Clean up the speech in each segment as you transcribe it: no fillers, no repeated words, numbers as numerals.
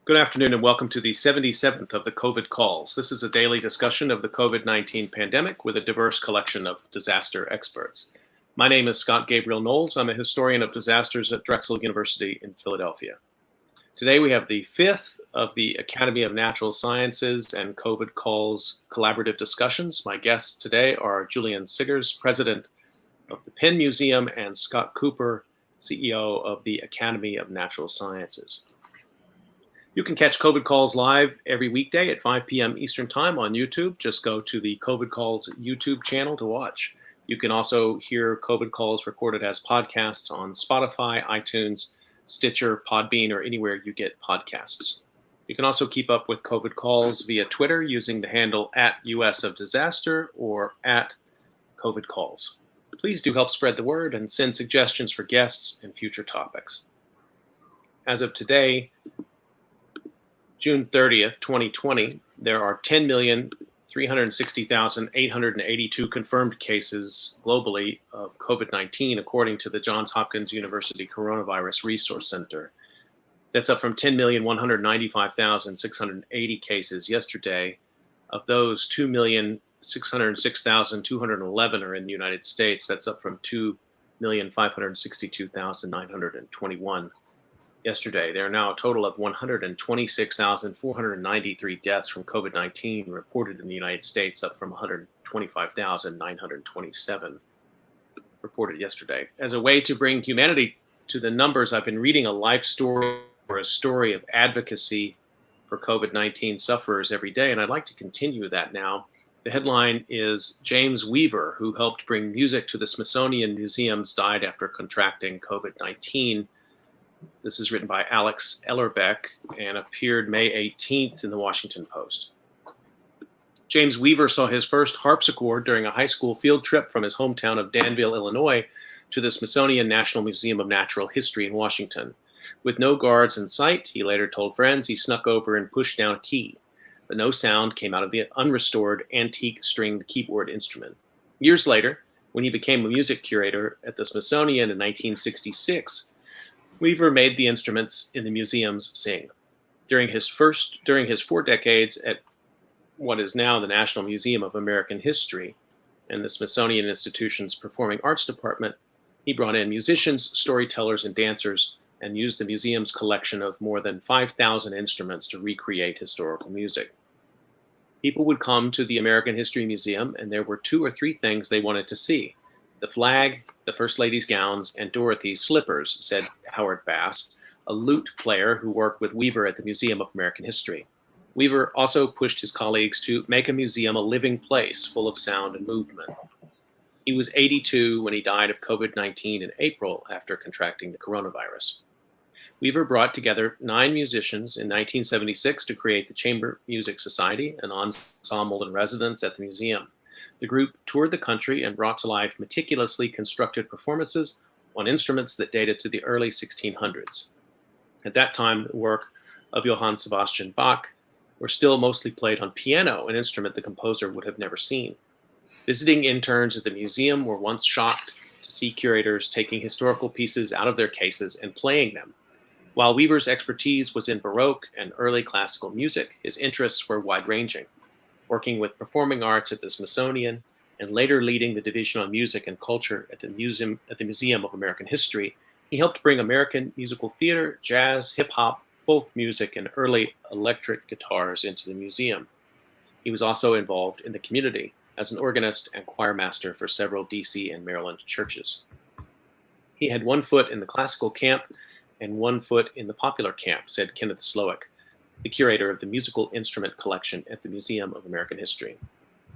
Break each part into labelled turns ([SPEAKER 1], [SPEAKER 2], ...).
[SPEAKER 1] Good afternoon and welcome to the 77th of the COVID calls. This is a daily discussion of the COVID-19 pandemic with a diverse collection of disaster experts. My name is Scott Gabriel Knowles. I'm a historian of disasters at Drexel University in Philadelphia. Today we have the fifth of the Academy of Natural Sciences and COVID calls collaborative discussions. My guests today are Julian Siggers, president of the Penn Museum, and Scott Cooper, CEO of the Academy of Natural Sciences. You can catch COVID Calls live every weekday at 5 p.m. Eastern Time on YouTube. Just go to the COVID Calls YouTube channel to watch. You can also hear COVID Calls recorded as podcasts on Spotify, iTunes, Stitcher, Podbean, or anywhere you get podcasts. You can also keep up with COVID Calls via Twitter using the handle @USofDisaster or @COVID Calls. Please do help spread the word and send suggestions for guests and future topics. As of today, June 30th, 2020, there are 10,360,882 confirmed cases globally of COVID-19, according to the Johns Hopkins University Coronavirus Resource Center. That's up from 10,195,680 cases yesterday. Of those, 2,606,211 are in the United States. That's up from 2,562,921. yesterday. There are now a total of 126,493 deaths from COVID-19 reported in the United States, up from 125,927 reported yesterday. As a way to bring humanity to the numbers, I've been reading a life story or a story of advocacy for COVID-19 sufferers every day, and I'd like to continue that now. The headline is James Weaver, who helped bring music to the Smithsonian Museums, died after contracting COVID-19. This is written by Alex Ellerbeck and appeared May 18th in the Washington Post. James Weaver saw his first harpsichord during a high school field trip from his hometown of Danville, Illinois, to the Smithsonian National Museum of Natural History in Washington. With no guards in sight, he later told friends, he snuck over and pushed down a key, but no sound came out of the unrestored antique stringed keyboard instrument. Years later, when he became a music curator at the Smithsonian in 1966, Weaver made the instruments in the museums sing. During his 4 decades at what is now the National Museum of American History and the Smithsonian Institution's Performing Arts Department, he brought in musicians, storytellers, and dancers and used the museum's collection of more than 5,000 instruments to recreate historical music. People would come to the American History Museum, and there were 2 or 3 things they wanted to see: the flag, the First Lady's gowns, and Dorothy's slippers, said Howard Bass, a lute player who worked with Weaver at the Museum of American History. Weaver also pushed his colleagues to make a museum a living place full of sound and movement. He was 82 when he died of COVID-19 in April after contracting the coronavirus. Weaver brought together 9 musicians in 1976 to create the Chamber Music Society, an ensemble in residence at the museum. The group toured the country and brought to life meticulously constructed performances on instruments that dated to the early 1600s. At that time, the work of Johann Sebastian Bach were still mostly played on piano, an instrument the composer would have never seen. Visiting interns at the museum were once shocked to see curators taking historical pieces out of their cases and playing them. While Weaver's expertise was in Baroque and early classical music, his interests were wide-ranging. Working with performing arts at the Smithsonian, and later leading the Division on Music and Culture at the Museum of American History, he helped bring American musical theater, jazz, hip-hop, folk music, and early electric guitars into the museum. He was also involved in the community as an organist and choir master for several DC and Maryland churches. He had 1 foot in the classical camp and 1 foot in the popular camp, said Kenneth Slowick, the curator of the musical instrument collection at the Museum of American History.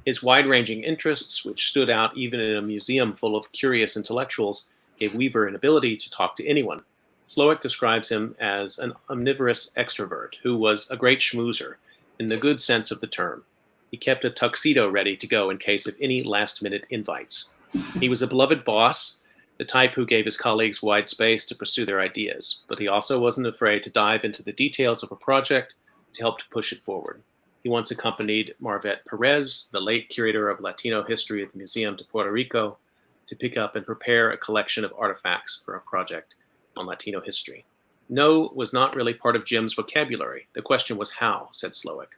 [SPEAKER 1] His wide-ranging interests, which stood out even in a museum full of curious intellectuals, gave Weaver an ability to talk to anyone. Slowick describes him as an omnivorous extrovert who was a great schmoozer, in the good sense of the term. He kept a tuxedo ready to go in case of any last-minute invites. He was a beloved boss, the type who gave his colleagues wide space to pursue their ideas, but he also wasn't afraid to dive into the details of a project to help to push it forward. He once accompanied Marvet Perez, the late curator of Latino history at the Museum to Puerto Rico, to pick up and prepare a collection of artifacts for a project on Latino history. No was not really part of Jim's vocabulary. The question was how, said Slowick.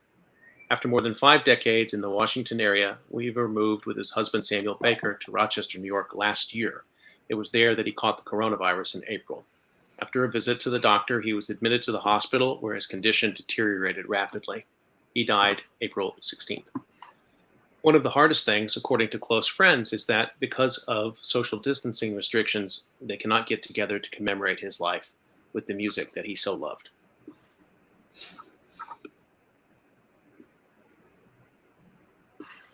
[SPEAKER 1] After more than 5 decades in the Washington area, Weaver moved with his husband Samuel Baker to Rochester, New York last year. It was there that he caught the coronavirus in April. After a visit to the doctor, he was admitted to the hospital where his condition deteriorated rapidly. He died April 16th. One of the hardest things, according to close friends, is that because of social distancing restrictions, they cannot get together to commemorate his life with the music that he so loved.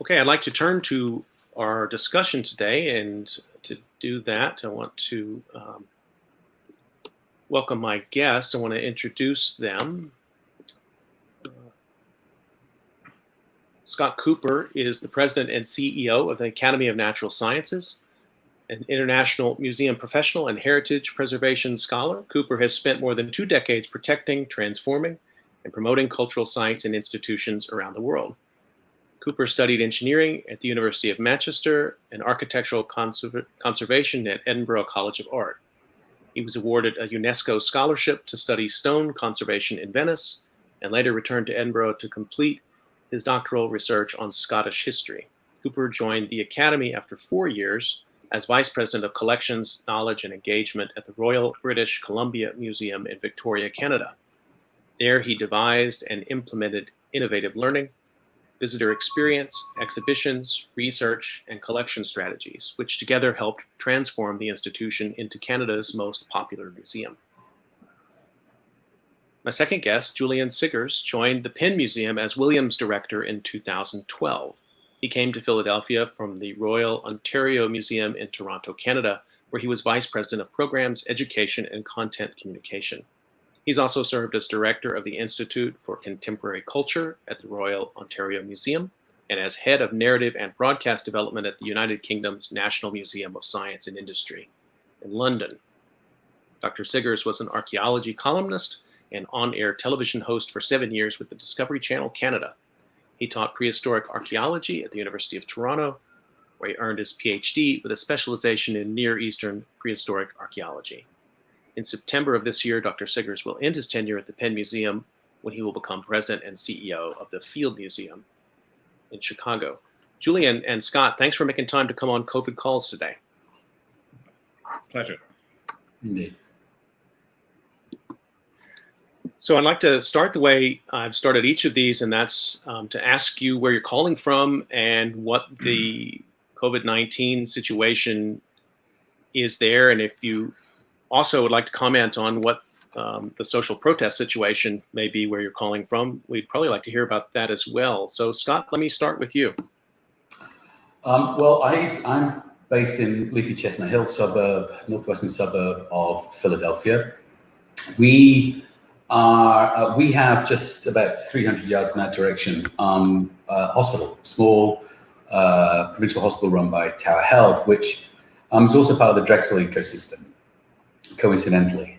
[SPEAKER 1] Okay, I'd like to turn to our discussion today, and to do that, I want to welcome my guests. I want to introduce them. Scott Cooper is the president and CEO of the Academy of Natural Sciences, an international museum professional and heritage preservation scholar. Cooper has spent more than 2 decades protecting, transforming, and promoting cultural sites and institutions around the world. Cooper studied engineering at the University of Manchester and architectural conservation at Edinburgh College of Art. He was awarded a UNESCO scholarship to study stone conservation in Venice, and later returned to Edinburgh to complete his doctoral research on Scottish history. Cooper joined the Academy after 4 years as Vice President of Collections, Knowledge, and Engagement at the Royal British Columbia Museum in Victoria, Canada. There he devised and implemented innovative learning, visitor experience, exhibitions, research, and collection strategies, which together helped transform the institution into Canada's most popular museum. My second guest, Julian Siggers, joined the Penn Museum as Williams Director in 2012. He came to Philadelphia from the Royal Ontario Museum in Toronto, Canada, where he was Vice President of Programs, Education, and Content Communication. He's also served as Director of the Institute for Contemporary Culture at the Royal Ontario Museum, and as Head of Narrative and Broadcast Development at the United Kingdom's National Museum of Science and Industry in London. Dr. Siggers was an archaeology columnist and on-air television host for 7 years with the Discovery Channel Canada. He taught prehistoric archaeology at the University of Toronto, where he earned his PhD with a specialization in Near Eastern prehistoric archaeology. In September of this year, Dr. Siggers will end his tenure at the Penn Museum when he will become president and CEO of the Field Museum in Chicago. Julian and Scott, thanks for making time to come on COVID Calls today.
[SPEAKER 2] Pleasure.
[SPEAKER 3] Indeed.
[SPEAKER 1] So I'd like to start the way I've started each of these, and that's to ask you where you're calling from and what the COVID-19 situation is there, and if you also would like to comment on what the social protest situation may be where you're calling from. We'd probably like to hear about that as well. So Scott, let me start with you.
[SPEAKER 3] Well, I'm based in leafy Chestnut Hill suburb, northwestern suburb of Philadelphia. We have just about 300 yards in that direction, hospital, small provincial hospital run by Tower Health, which is also part of the Drexel ecosystem, coincidentally.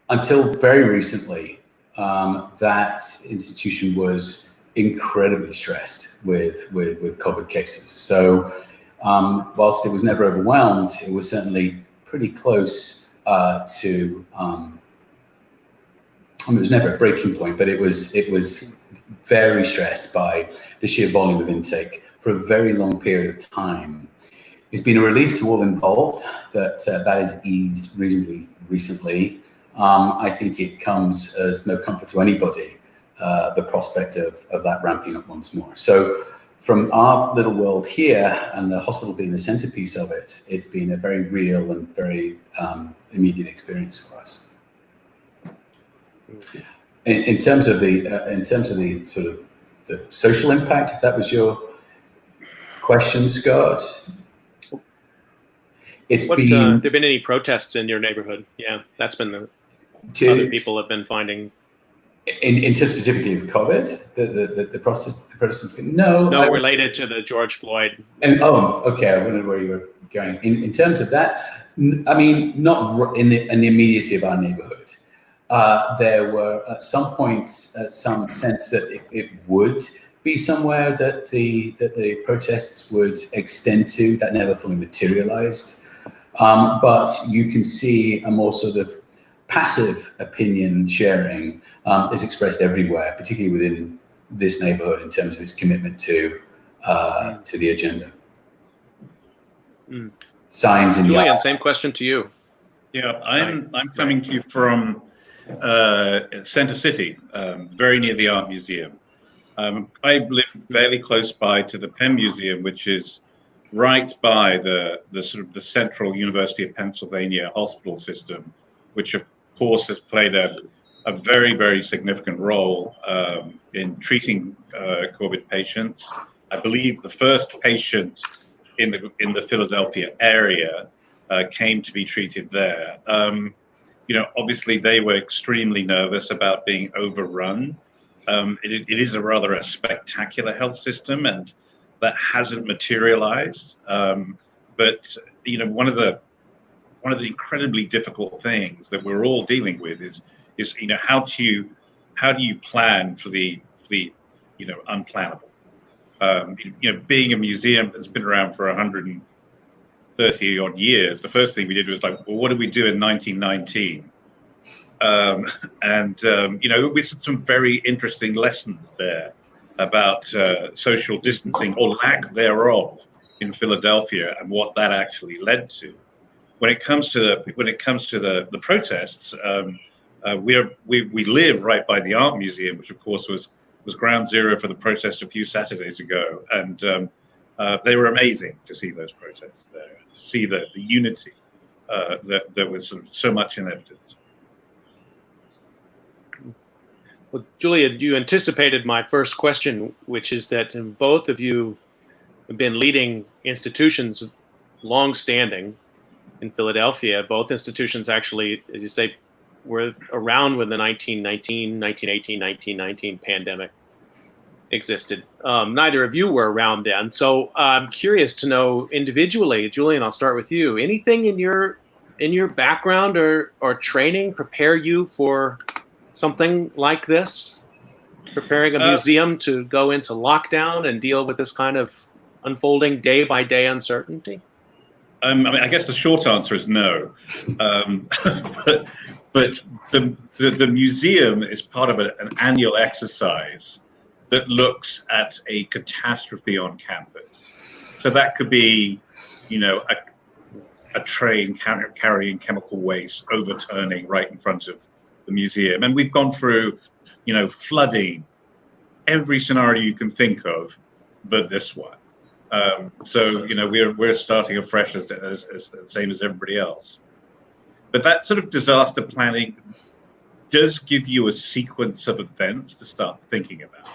[SPEAKER 3] Until very recently, that institution was incredibly stressed with COVID cases. So whilst it was never overwhelmed, it was certainly pretty close to, it was never a breaking point, but it was very stressed by the sheer volume of intake for a very long period of time. It's been a relief to all involved that that has eased reasonably recently. I think it comes as no comfort to anybody, the prospect of that ramping up once more. So from our little world here, and the hospital being the centerpiece of it, it's been a very real and very immediate experience for us. In terms of the sort of the social impact, if that was your question, Scott, it's been.
[SPEAKER 1] There been any protests in your neighborhood? Yeah, that's been the other people have been finding.
[SPEAKER 3] In terms specifically of COVID, the protest. No,
[SPEAKER 1] related to the George Floyd.
[SPEAKER 3] Okay, I wondered where you were going. In terms of that, I mean, not in the immediacy of our neighborhood. There were at some points some sense that it would be somewhere that the protests would extend to. That never fully materialized. But you can see a more sort of passive opinion sharing is expressed everywhere, particularly within this neighborhood in terms of its commitment to the agenda. Signs in the
[SPEAKER 1] Julian,
[SPEAKER 3] eye.
[SPEAKER 1] same question to you.
[SPEAKER 2] Yeah, I'm coming to you from Center City, very near the Art Museum. I live fairly close by to the Penn Museum, which is right by the sort of the Central University of Pennsylvania hospital system, which of course has played a very, very significant role in treating COVID patients. I believe the first patient in the Philadelphia area came to be treated there. Obviously they were extremely nervous about being overrun. It is a rather spectacular health system, and that hasn't materialized. But one of the incredibly difficult things that we're all dealing with is how do you plan for the unplannable? Being a museum that's been around for 130 odd years, the first thing we did was like, well, what did we do in 1919? With some very interesting lessons there about social distancing or lack thereof in Philadelphia and what that actually led to. When it comes to the protests, we live right by the Art Museum, which of course was ground zero for the protest a few Saturdays ago, and they were amazing to see those protests there, to see the unity that was so much in evidence.
[SPEAKER 1] Well, Julia, you anticipated my first question, which is that both of you have been leading institutions long-standing in Philadelphia. Both institutions actually, as you say, were around when the 1918, 1919 pandemic existed. Neither of you were around then. So I'm curious to know individually, Julian, I'll start with you. Anything in your background or training prepare you for something like this? Preparing a museum to go into lockdown and deal with this kind of unfolding day-by-day uncertainty?
[SPEAKER 2] I guess the short answer is no. But the museum is part of an annual exercise that looks at a catastrophe on campus. So that could be, a train carrying chemical waste overturning right in front of the museum. And we've gone through, flooding, every scenario you can think of, but this one. So we're starting afresh as the same as everybody else. But that sort of disaster planning does give you a sequence of events to start thinking about.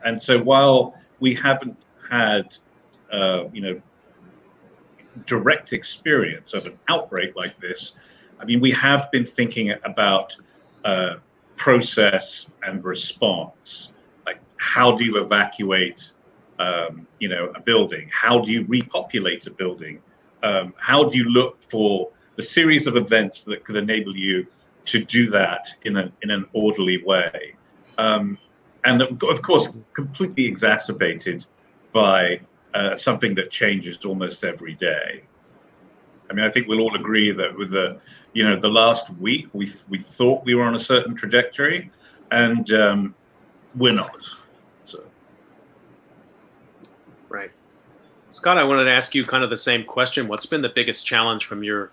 [SPEAKER 2] And so while we haven't had direct experience of an outbreak like this, we have been thinking about process and response. Like, how do you evacuate a building? How do you repopulate a building? How do you look for the series of events that could enable you to do that in an orderly way? And of course, completely exacerbated by something that changes almost every day. I think we'll all agree that with the last week, we thought we were on a certain trajectory, and we're not. So.
[SPEAKER 1] Right. Scott, I wanted to ask you kind of the same question. What's been the biggest challenge from your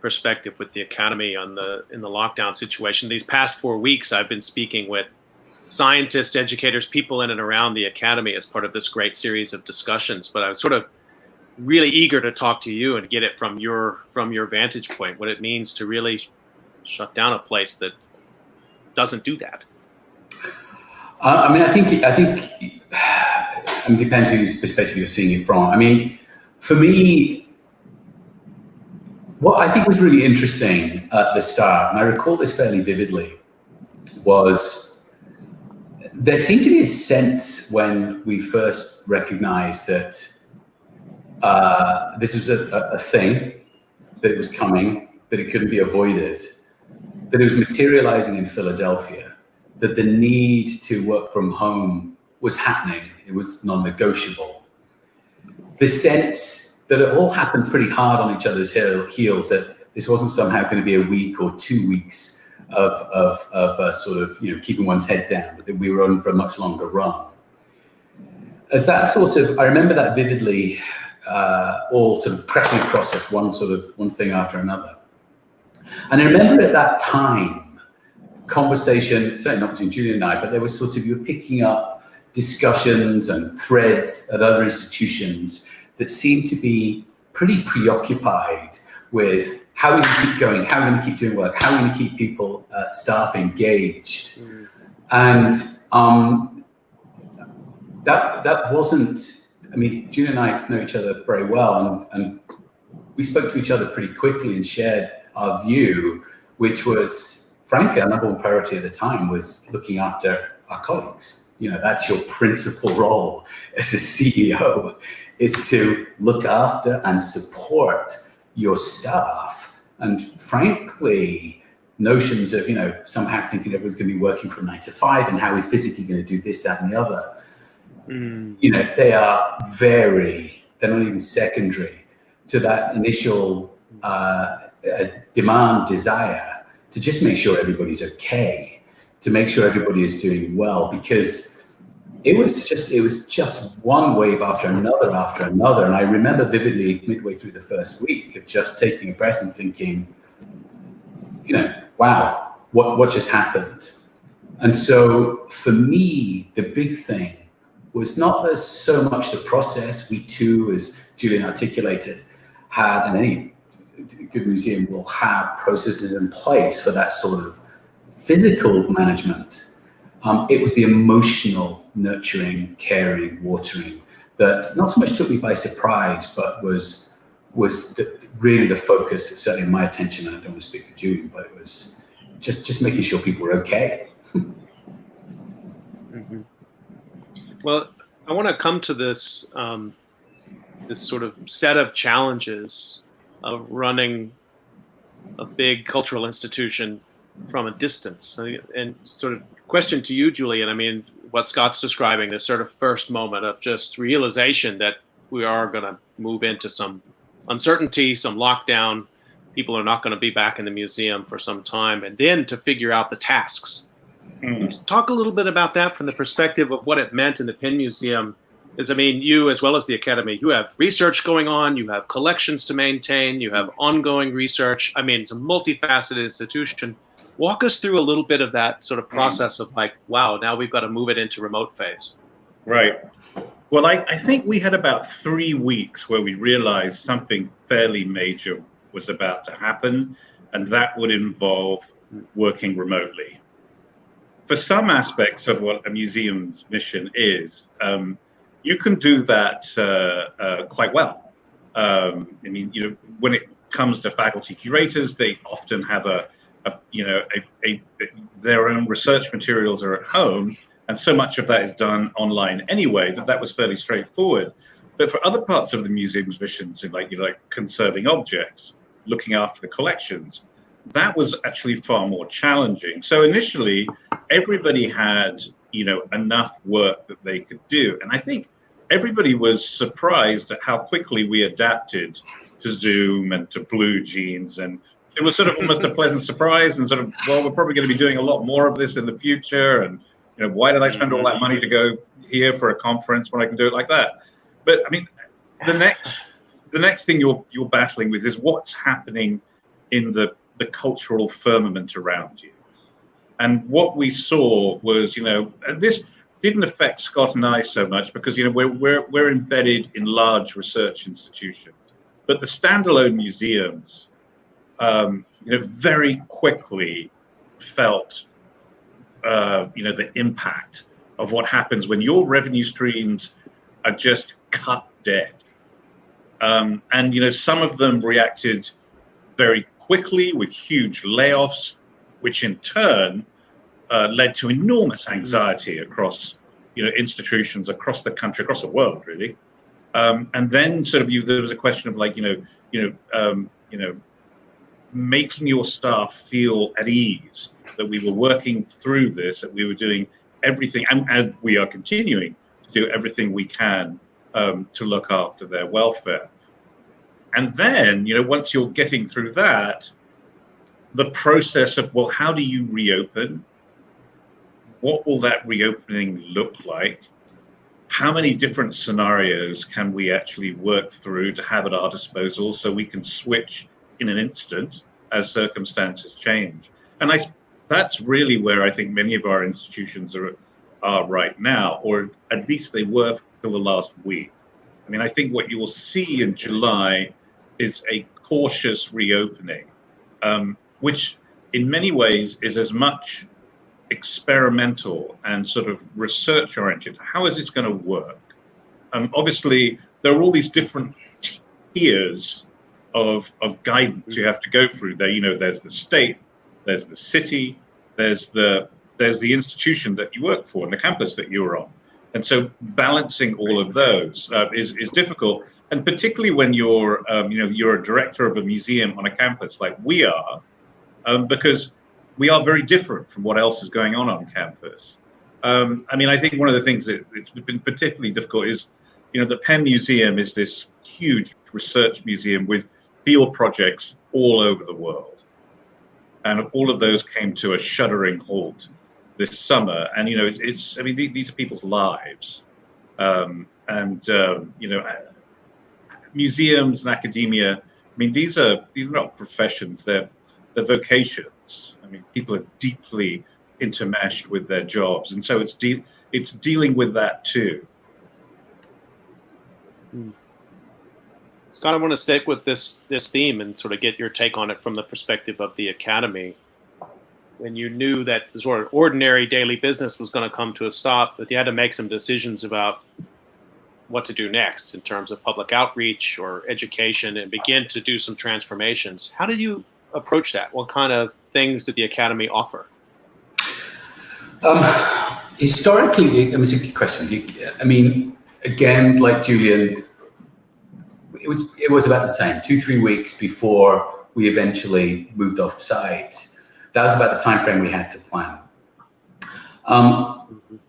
[SPEAKER 1] perspective with the Academy in the lockdown situation? These past 4 weeks, I've been speaking with scientists, educators, people in and around the Academy as part of this great series of discussions. But I was sort of really eager to talk to you and get it from your vantage point, what it means to really shut down a place that doesn't do that.
[SPEAKER 3] I think it depends whose perspective you're seeing it from. For me, what I think was really interesting at the start, and I recall this fairly vividly, was there seemed to be a sense when we first recognized that this was a thing, that it was coming, that it couldn't be avoided, that it was materializing in Philadelphia, that the need to work from home was happening. It was non-negotiable. The sense that it all happened pretty hard on each other's heels, that This wasn't somehow going to be a week or 2 weeks of sort of, keeping one's head down, but that we were on for a much longer run. As that sort of, I remember that vividly, all sort of crashing across us, one thing after another. And I remember at that time, conversation, certainly not between Julian and I, but there was sort of, you were picking up discussions and threads at other institutions that seemed to be pretty preoccupied with how we can keep going, how we're going to keep doing work, how we're going to keep people, staff engaged. And that wasn't, I mean, Julian and I know each other very well, and we spoke to each other pretty quickly and shared our view, which was, frankly, our number one priority at the time was looking after our colleagues. That's your principal role as a CEO, is to look after and support your staff. And frankly, notions of, somehow thinking everyone's going to be working from 9 to 5 and how we're physically going to do this, that, and the other, they are they're not even secondary to that initial desire to just make sure everybody's okay, to make sure everybody is doing well, because it was just one wave after another. And I remember vividly midway through the first week of just taking a breath and thinking, wow, what just happened? And so for me, the big thing was not so much the process. We too, as Julian articulated, had, and any good museum will have processes in place for that sort of physical management. It was the emotional nurturing, caring, watering that not so much took me by surprise, but was really the focus, certainly in my attention. And I don't want to speak for Julian, but it was just making sure people were okay.
[SPEAKER 1] Mm-hmm. Well, I want to come to this this sort of set of challenges of running a big cultural institution from a distance, and sort of question to you, Julian. I mean, what Scott's describing, this sort of first moment of just realization that we are going to move into some uncertainty, some lockdown. People are not going to be back in the museum for some time, and then to figure out the tasks. Talk a little bit about that from the perspective of what it meant in the Penn Museum. Is, I mean, you as well as the Academy, you have research going on, you have collections to maintain, you have ongoing research. I mean, it's a multifaceted institution. Walk us through a little bit of that sort of process of like, wow, now we've got to move it into remote phase.
[SPEAKER 2] Right. Well, I think we had about 3 weeks where we realized something fairly major was about to happen, and that would involve working remotely. For some aspects of what a museum's mission is, you can do that quite well. I mean, when it comes to faculty curators, they often have their own research materials are at home, and so much of that is done online anyway that was fairly straightforward. But for other parts of the museum's missions, like conserving objects, looking after the collections, that was actually far more challenging. So initially, everybody had enough work that they could do, and I think everybody was surprised at how quickly we adapted to Zoom and to BlueJeans, and it was sort of almost a pleasant surprise, and sort of, well, we're probably going to be doing a lot more of this in the future, and why did I spend all that money to go here for a conference when I can do it like that? But I mean, the next thing you're battling with is what's happening in the cultural firmament around you. And what we saw was, this didn't affect Scott and I so much because we're embedded in large research institutions, but the standalone museums, very quickly felt, the impact of what happens when your revenue streams are just cut dead. And some of them reacted very quickly with huge layoffs, which in turn led to enormous anxiety across institutions across the country, across the world, really. And then sort of there was a question of like making your staff feel at ease that we were working through this, that we were doing everything, and we are continuing to do everything we can to look after their welfare. And then, once you're getting through that, the process of, well, how do you reopen? What will that reopening look like? How many different scenarios can we actually work through to have at our disposal so we can switch in an instant as circumstances change? And that's really where I think many of our institutions are right now, or at least they were for the last week. I mean, I think what you will see in July is a cautious reopening, which in many ways is as much experimental and sort of research oriented. How is this going to work? Obviously, there are all these different tiers of guidance you have to go through. There, there's the state, there's the city, there's the institution that you work for and the campus that you're on. And so balancing all of those is difficult. And particularly when you're a director of a museum on a campus like we are, because we are very different from what else is going on campus. I think one of the things that it's been particularly difficult is, the Penn Museum is this huge research museum with field projects all over the world. And all of those came to a shuddering halt this summer. And, these are people's lives. Museums and academia, these are not professions, they're vocations. People are deeply intermeshed with their jobs. And so it's dealing with that too.
[SPEAKER 1] Scott, I want to stick with this theme and sort of get your take on it from the perspective of the academy. When you knew that the sort of ordinary daily business was going to come to a stop, but you had to make some decisions about what to do next in terms of public outreach or education and begin to do some transformations. How did you approach that? What kind of things did the academy offer?
[SPEAKER 3] Historically, it's a good question. Again, like Julian, it was about the same, 2-3 weeks before we eventually moved off site. That was about the time frame we had to plan.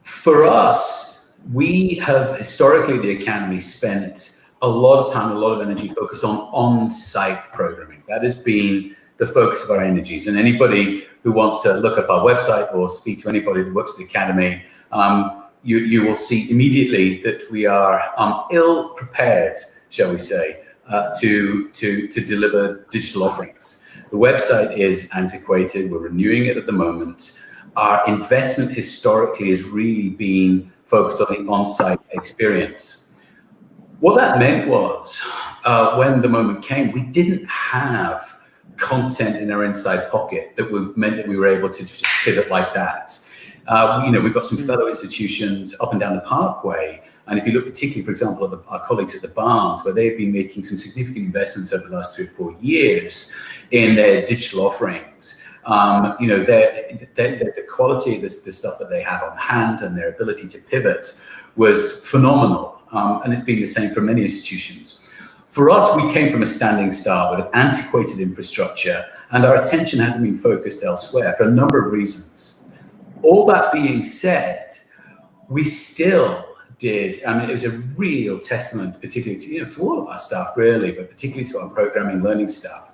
[SPEAKER 3] For us, we have historically, the academy spent a lot of time, a lot of energy focused on-site programming. That has been the focus of our energies. And anybody who wants to look up our website or speak to anybody that works at the academy, you will see immediately that we are ill prepared, shall we say, to deliver digital offerings. The website is antiquated. We're renewing it at the moment. Our investment historically has really been focused on the on-site experience. What that meant was, when the moment came, we didn't have content in our inside pocket that meant that we were able to just pivot like that. We've got some fellow institutions up and down the Parkway. And if you look particularly, for example, at our colleagues at the Barnes, where they've been making some significant investments over the last 3 or 4 years in their digital offerings, the quality of the stuff that they have on hand and their ability to pivot was phenomenal. And it's been the same for many institutions. For us, we came from a standing start with an antiquated infrastructure, and our attention hadn't been focused elsewhere for a number of reasons. All that being said, we still did, it was a real testament, particularly to all of our staff really, but particularly to our programming learning staff,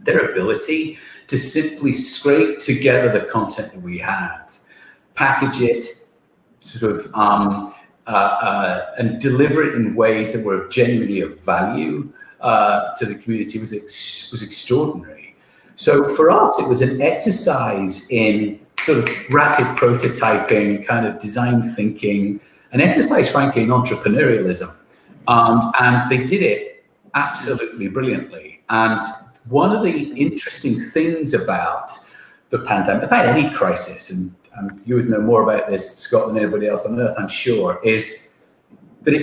[SPEAKER 3] their ability to simply scrape together the content that we had, package it, and deliver it in ways that were genuinely of value to the community was extraordinary. So for us, it was an exercise in sort of rapid prototyping, kind of design thinking, an exercise, frankly, in entrepreneurialism. And they did it absolutely brilliantly. And one of the interesting things about the pandemic, about any crisis, and you would know more about this, Scott, than anybody else on earth, I'm sure, is that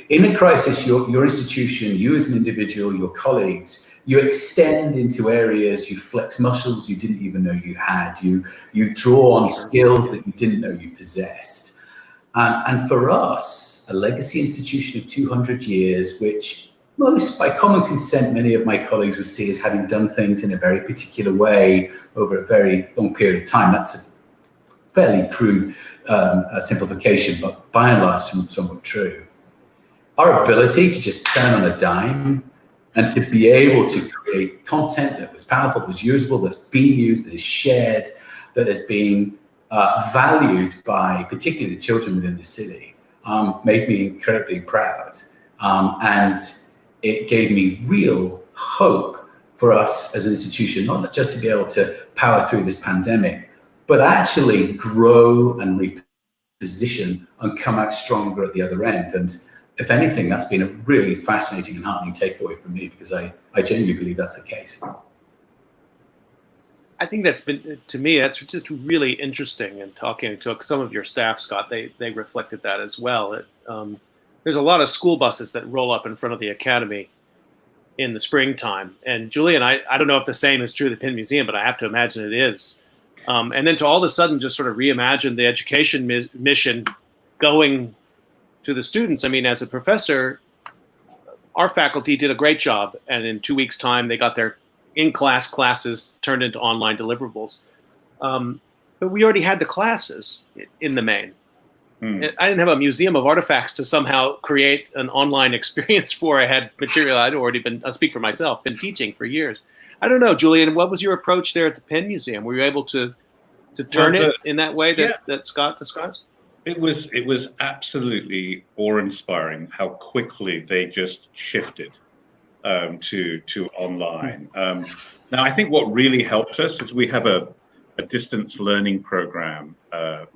[SPEAKER 3] in a crisis, your institution, you as an individual, your colleagues, you extend into areas, you flex muscles you didn't even know you had, you draw on skills that you didn't know you possessed. And for us, a legacy institution of 200 years, which most, by common consent, many of my colleagues would see as having done things in a very particular way over a very long period of time. That's a fairly crude simplification, but by and large, somewhat true. Our ability to just turn on a dime And to be able to create content that was powerful, that was usable, that's being used, that is shared, that has been valued by particularly the children within the city, made me incredibly proud. And it gave me real hope for us as an institution, not just to be able to power through this pandemic, but actually grow and reposition and come out stronger at the other end. And if anything, that's been a really fascinating and heartening takeaway for me, because I genuinely believe that's the case.
[SPEAKER 1] I think that's been, to me, that's just really interesting. And talking to some of your staff, Scott, they reflected that as well. There's a lot of school buses that roll up in front of the Academy in the springtime. And Julian, I don't know if the same is true of the Penn Museum, but I have to imagine it is. And then to all of a sudden just sort of reimagine the education mission going to the students. I mean, as a professor, our faculty did a great job. And in 2 weeks' time, they got their in-class classes turned into online deliverables. But we already had the classes in the main. I didn't have a museum of artifacts to somehow create an online experience for. I had material I'd already been, I'll speak for myself, been teaching for years. I don't know, Julian, what was your approach there at the Penn Museum? Were you able to turn it in that way that Scott describes?
[SPEAKER 2] It was absolutely awe-inspiring how quickly they just shifted to online. Now, I think what really helped us is we have a distance learning program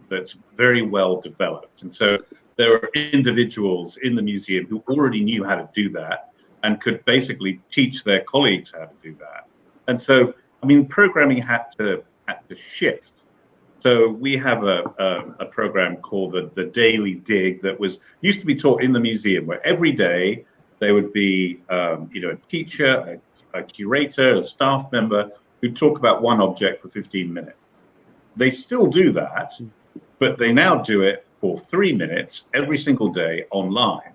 [SPEAKER 2] that's very well developed. And so there are individuals in the museum who already knew how to do that and could basically teach their colleagues how to do that. And so, I mean, programming had to shift. So we have a program called the Daily Dig that used to be taught in the museum, where every day there would be a teacher, a curator, a staff member who'd talk about one object for 15 minutes. They still do that, but they now do it for 3 minutes every single day online.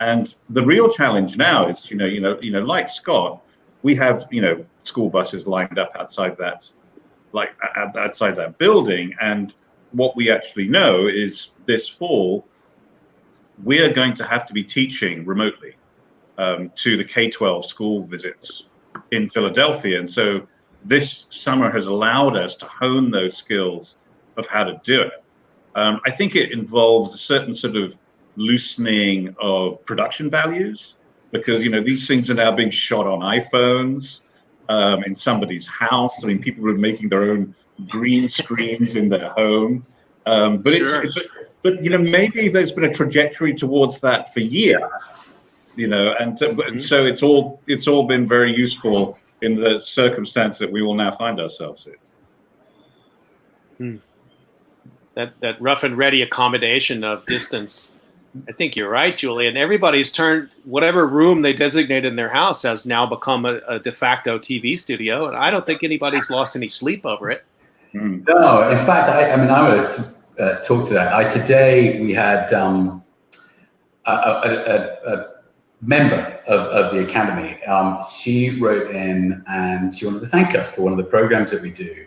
[SPEAKER 2] And the real challenge now is, like Scott, we have school buses lined up outside that building. And what we actually know is this fall, we are going to have to be teaching remotely to the K-12 school visits in Philadelphia. And so this summer has allowed us to hone those skills of how to do it. I think it involves a certain sort of loosening of production values, because these things are now being shot on iPhones in somebody's house. I mean, people are making their own green screens in their home. But sure. But maybe there's been a trajectory towards that for years. So it's all been very useful in the circumstance that we will now find ourselves in.
[SPEAKER 1] That rough and ready accommodation of distance. I think you're right, Julian. Everybody's turned whatever room they designate in their house has now become a de facto TV studio, and I don't think anybody's lost any sleep over it.
[SPEAKER 3] No, in fact, I would talk to that. Today we had a member of the Academy. She wrote in and she wanted to thank us for one of the programs that we do.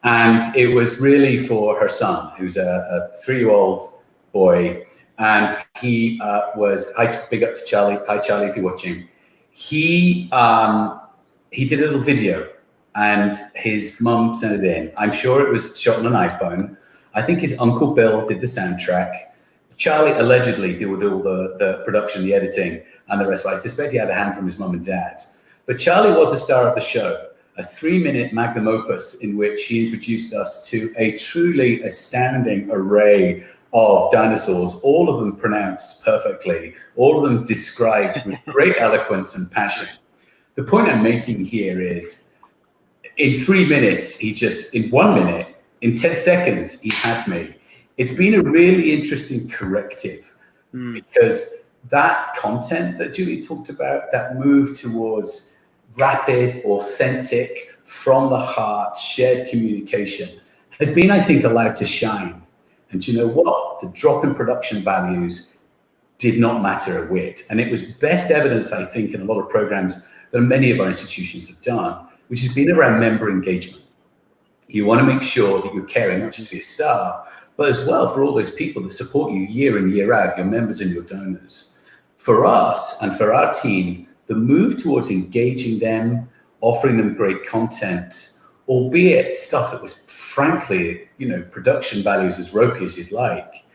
[SPEAKER 3] And it was really for her son, who's a 3-year-old boy. And he big up to Charlie. Hi, Charlie, if you're watching. He did a little video and his mum sent it in. I'm sure it was shot on an iPhone. I think his Uncle Bill did the soundtrack. Charlie allegedly did all the production, the editing, and the rest. I suspect he had a hand from his mum and dad. But Charlie was the star of the show, a 3-minute magnum opus in which he introduced us to a truly astounding array of dinosaurs, all of them pronounced perfectly, all of them described with great eloquence and passion. The point I'm making here is, in 3 minutes, in 1 minute, in 10 seconds, he had me. It's been a really interesting corrective because that content that Julie talked about, that move towards rapid, authentic, from the heart, shared communication has been, I think, allowed to shine. And you know what? The drop in production values did not matter a whit. And it was best evidence, I think, in a lot of programs that many of our institutions have done, which has been around member engagement. You want to make sure that you're caring not just for your staff, but as well for all those people that support you year in, year out, your members and your donors. For us and for our team, the move towards engaging them, offering them great content, albeit stuff that was frankly, production values as ropey as you'd like,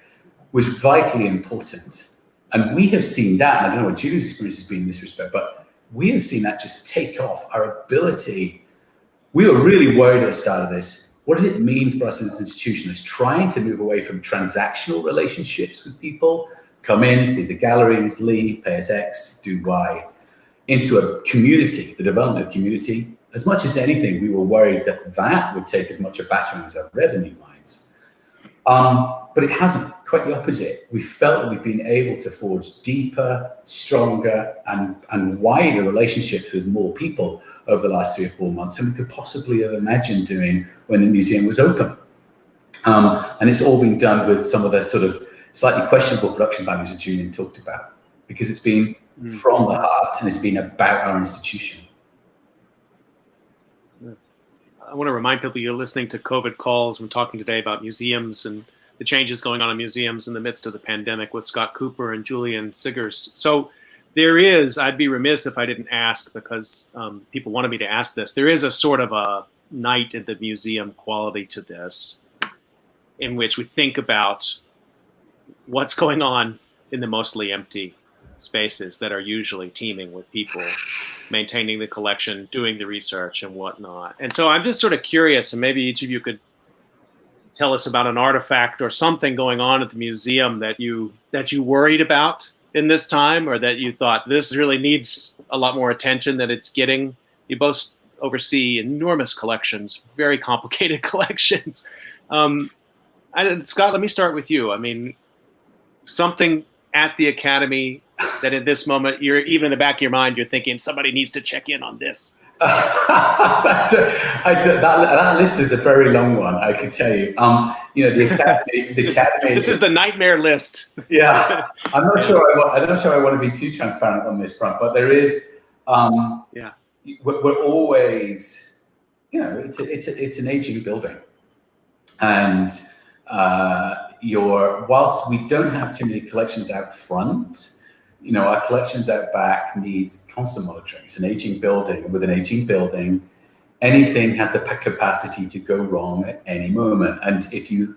[SPEAKER 3] was vitally important. And we have seen that, and I don't know what Julie's experience has been in this respect, but we have seen that just take off. Our ability, we were really worried at the start of this. What does it mean for us as an institution that's trying to move away from transactional relationships with people, come in, see the galleries, leave, pay us X, do Y, into a community, the development of community? As much as anything, we were worried that would take as much a battering as our revenue lines. But it hasn't, quite the opposite. We felt that we've been able to forge deeper, stronger, and wider relationships with more people over the last 3 or 4 months than we could possibly have imagined doing when the museum was open. And it's all been done with some of the sort of slightly questionable production values that Julian talked about, because it's been from the heart and it's been about our institution.
[SPEAKER 1] I want to remind people you're listening to COVID Calls. We're talking today about museums and the changes going on in museums in the midst of the pandemic with Scott Cooper and Julian Siggers. So there is, I'd be remiss if I didn't ask, because people wanted me to ask this, there is a sort of a night at the museum quality to this, in which we think about what's going on in the mostly empty spaces that are usually teeming with people maintaining the collection, doing the research and whatnot. And so I'm just sort of curious, and maybe each of you could tell us about an artifact or something going on at the museum that you worried about in this time, or that you thought this really needs a lot more attention than it's getting. You both oversee enormous collections, very complicated collections. Scott, let me start with you. I mean, something at the Academy that at this moment, you're even in the back of your mind, you're thinking somebody needs to check in on this.
[SPEAKER 3] That list is a very long one, I can tell you. The Academy.
[SPEAKER 1] This is the nightmare list.
[SPEAKER 3] Yeah, I'm not sure I want to be too transparent on this front, but there is. We're always, it's an aging building, and whilst we don't have too many collections out front, our collections out back needs constant monitoring. It's an aging building. With an aging building, anything has the capacity to go wrong at any moment. And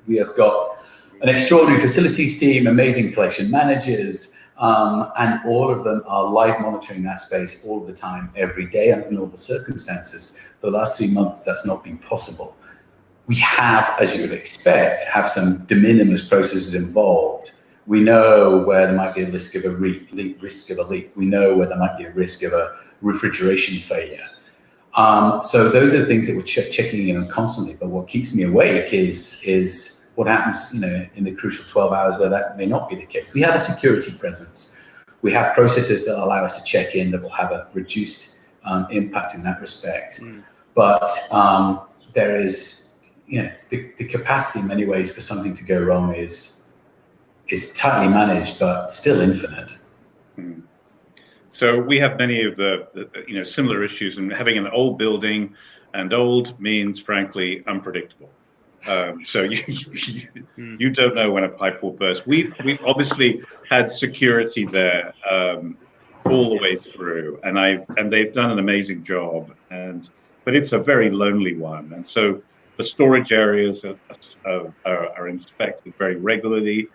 [SPEAKER 3] we have got an extraordinary facilities team, amazing collection managers, and all of them are live monitoring that space all the time, every day, under normal circumstances. For the last 3 months, that's not been possible. We have, as you would expect, have some de minimis processes involved. We know where there might be a risk of a leak. We know where there might be a risk of a refrigeration failure. So those are the things that we're checking in on constantly. But what keeps me awake is what happens, in the crucial 12 hours where that may not be the case. We have a security presence. We have processes that allow us to check in that will have a reduced impact in that respect. But there is, the capacity in many ways for something to go wrong is tightly managed, but still infinite.
[SPEAKER 2] So we have many of the similar issues, and having an old building, and old means, frankly, unpredictable. So you don't know when a pipe will burst. We've obviously had security there all the way through, and they've done an amazing job. But it's a very lonely one, and so the storage areas are inspected very regularly.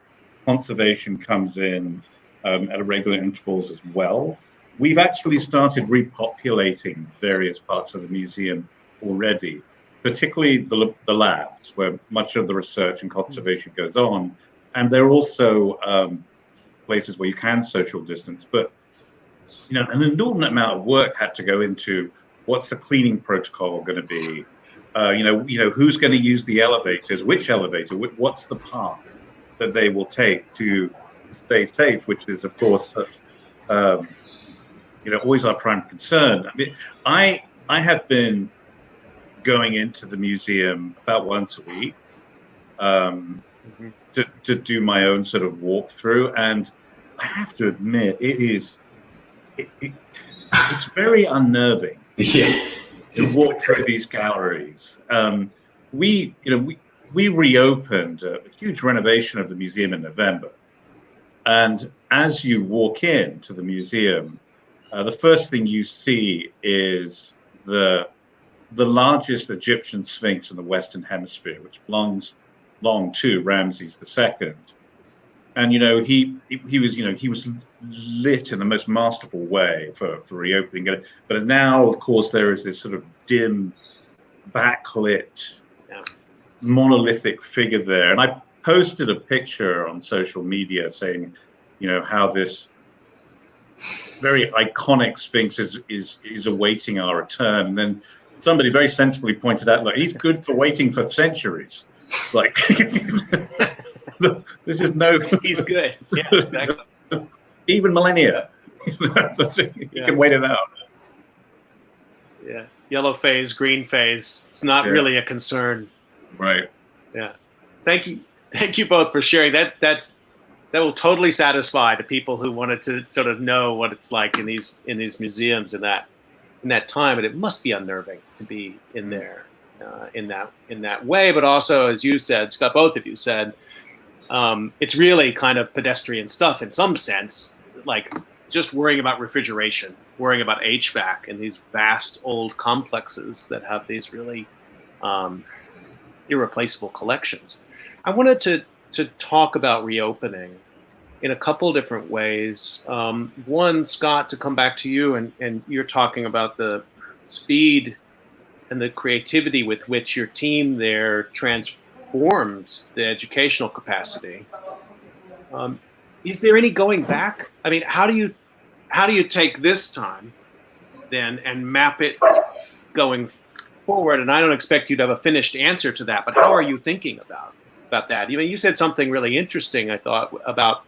[SPEAKER 2] Conservation comes in at regular intervals as well. We've actually started repopulating various parts of the museum already, particularly the labs where much of the research and conservation goes on. And there are also places where you can social distance, but an inordinate amount of work had to go into what's the cleaning protocol going to be, who's going to use the elevators, which elevator, what's the path that they will take to stay safe, which is, of course, always our prime concern. I mean, I have been going into the museum about once a week to do my own sort of walkthrough, and I have to admit, it's very unnerving.
[SPEAKER 3] Yes,
[SPEAKER 2] to walk through these galleries. We reopened a huge renovation of the museum in November. And as you walk into the museum, the first thing you see is the largest Egyptian sphinx in the Western Hemisphere, which belongs to Ramses II. And he was lit in the most masterful way for reopening it. But now, of course, there is this sort of dim, backlit, monolithic figure there. And I posted a picture on social media saying, how this very iconic sphinx is awaiting our return. And then somebody very sensibly pointed out, look, he's good for waiting for centuries. Like, there's just no.
[SPEAKER 1] He's good. Yeah, exactly.
[SPEAKER 2] Even millennia. You can wait it out.
[SPEAKER 1] Yeah, yellow phase, green phase. It's not really a concern.
[SPEAKER 2] Right.
[SPEAKER 1] Yeah. Thank you both for sharing. That will totally satisfy the people who wanted to sort of know what it's like in these museums in that time. And it must be unnerving to be in there in that way. But also, as you said, Scott, both of you said, it's really kind of pedestrian stuff in some sense, like just worrying about refrigeration, worrying about HVAC in these vast old complexes that have these really irreplaceable collections. I wanted to talk about reopening in a couple different ways. One, Scott, to come back to you, and you're talking about the speed and the creativity with which your team there transforms the educational capacity. Is there any going back? I mean, how do you take this time then and map it going forward? And I don't expect you to have a finished answer to that, but how are you thinking about that? You said something really interesting, I thought, about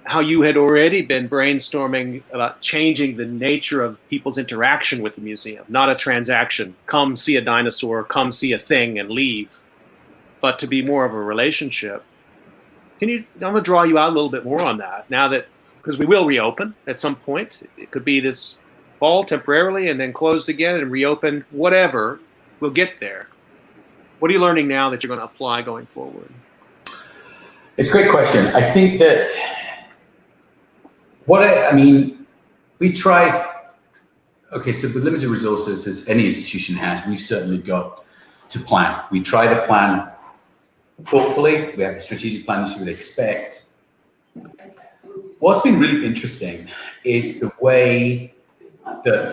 [SPEAKER 1] how you had already been brainstorming about changing the nature of people's interaction with the museum, not a transaction, come see a dinosaur, come see a thing and leave, but to be more of a relationship. I'm going to draw you out a little bit more on that now that, because we will reopen at some point. It could be this fall temporarily and then closed again and reopen, whatever, we'll get there. What are you learning now that you're going to apply going forward?
[SPEAKER 3] It's a great question. I think that we try, so with limited resources, as any institution has, we've certainly got to plan. We try to plan thoughtfully. We have a strategic plan as you would expect. What's been really interesting is the way that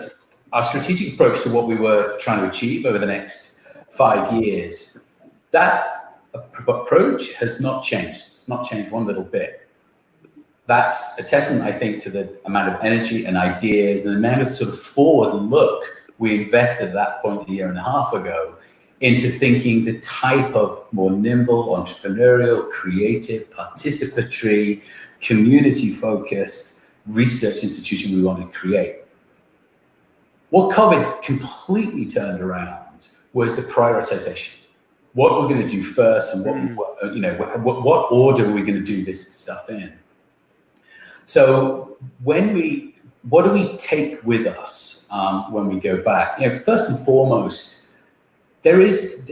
[SPEAKER 3] our strategic approach to what we were trying to achieve over the next 5 years, that approach has not changed. It's not changed one little bit. That's a testament, I think, to the amount of energy and ideas and the amount of sort of forward look we invested at that point a year and a half ago into thinking the type of more nimble, entrepreneurial, creative, participatory, community-focused research institution we want to create. What COVID completely turned around was the prioritization. What we're going to do first, and what order are we going to do this stuff in? So what do we take with us when we go back? First and foremost, there is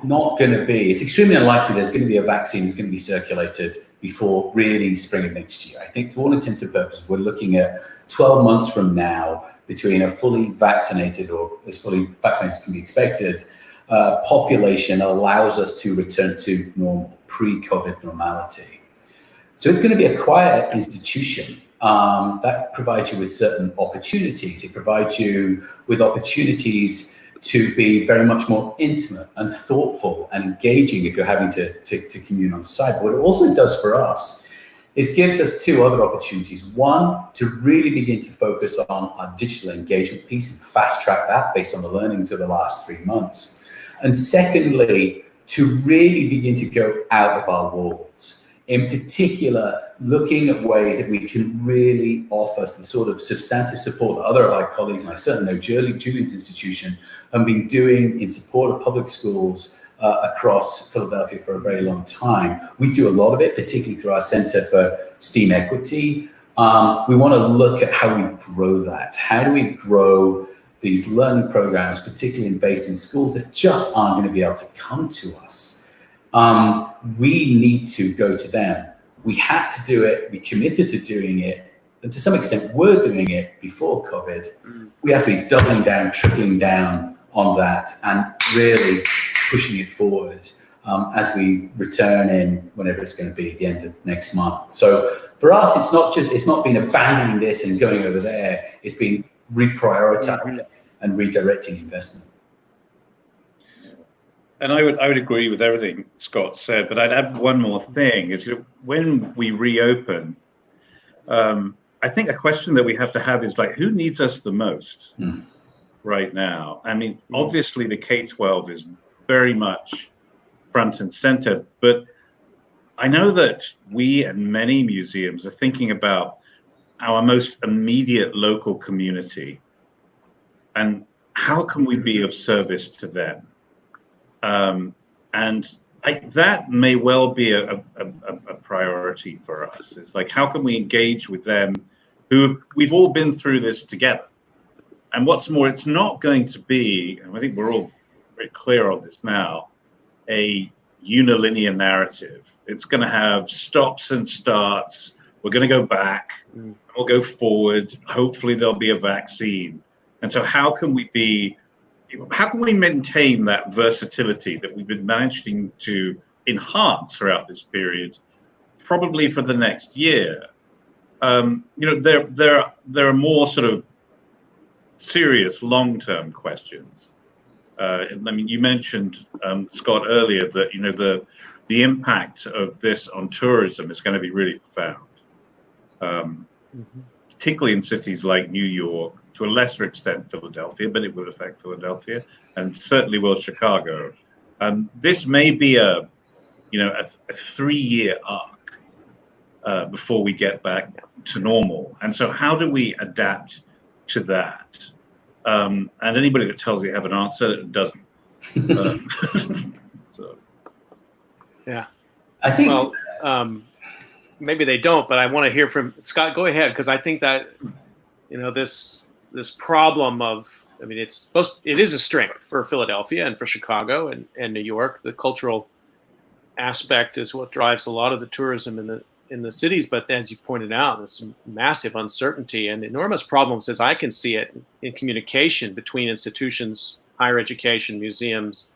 [SPEAKER 3] not going to be, it's extremely unlikely there's going to be a vaccine that's going to be circulated before really spring of next year. I think to all intents and purposes, we're looking at 12 months from now between a fully vaccinated, or as fully vaccinated as can be expected, population allows us to return to normal, pre-COVID normality. So it's going to be a quiet institution that provides you with certain opportunities. It provides you with opportunities to be very much more intimate and thoughtful and engaging if you're having to commune on site. But what it also does for us is gives us two other opportunities. One, to really begin to focus on our digital engagement piece and fast track that based on the learnings of the last 3 months. And secondly, to really begin to go out of our walls. In particular, looking at ways that we can really offer the sort of substantive support that other of our colleagues, and I certainly know Julian's institution, have been doing in support of public schools across Philadelphia for a very long time. We do a lot of it, particularly through our Center for STEAM Equity. We want to look at how we grow that. How do we grow these learning programs, particularly based in schools that just aren't going to be able to come to us? We need to go to them. We had to do it. We committed to doing it and to some extent were doing it before COVID, we have to be doubling down, tripling down on that, and really pushing it forward as we return in whenever it's going to be at the end of next month. So for us, it's not been abandoning this and going over there. It's been reprioritizing and redirecting investment.
[SPEAKER 2] And I would agree with everything Scott said, but I'd add one more thing: is when we reopen, I think a question that we have to have is like, who needs us the most right now? I mean, obviously the K-12 is very much front and center, but I know that we and many museums are thinking about our most immediate local community and how can we be of service to them. That may well be a priority for us. It's like, how can we engage with them we've all been through this together? And what's more, it's not going to be, and I think we're all very clear on this now, a unilinear narrative. It's going to have stops and starts. We're going to go back, we'll go forward. Hopefully there'll be a vaccine. And so how can we maintain that versatility that we've been managing to enhance throughout this period, probably for the next year? There are more sort of serious long-term questions. I mean, you mentioned, Scott, earlier that the impact of this on tourism is going to be really profound, particularly in cities like New York, to a lesser extent Philadelphia, but it will affect Philadelphia, and certainly will Chicago. This may be a 3-year arc before we get back to normal. And so how do we adapt to that? And anybody that tells you have an answer doesn't.
[SPEAKER 1] Yeah.
[SPEAKER 3] I think.
[SPEAKER 1] Well, maybe they don't, but I want to hear from Scott. Go ahead, because I think that this problem of, I mean, it is a strength for Philadelphia and for Chicago and New York. The cultural aspect is what drives a lot of the tourism in the cities. But as you pointed out, there's some massive uncertainty and enormous problems, as I can see it, in communication between institutions, higher education, museums,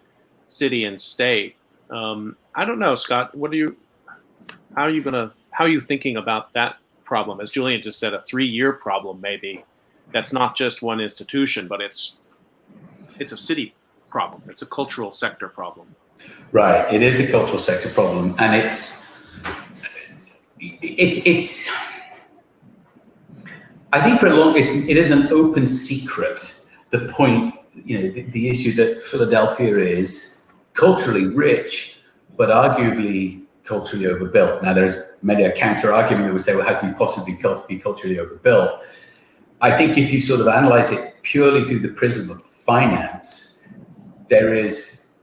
[SPEAKER 1] city and state. I don't know, Scott. How are you thinking about that problem? As Julian just said, a 3-year problem maybe. That's not just one institution, but it's a city problem. It's a cultural sector problem.
[SPEAKER 3] Right. It is a cultural sector problem, and it's. I think for a long, it is an open secret. The point, the issue that Philadelphia is culturally rich, but arguably culturally overbuilt. Now, there's maybe a counter argument that would say, well, how can you possibly be culturally overbuilt? I think if you sort of analyze it purely through the prism of finance, there is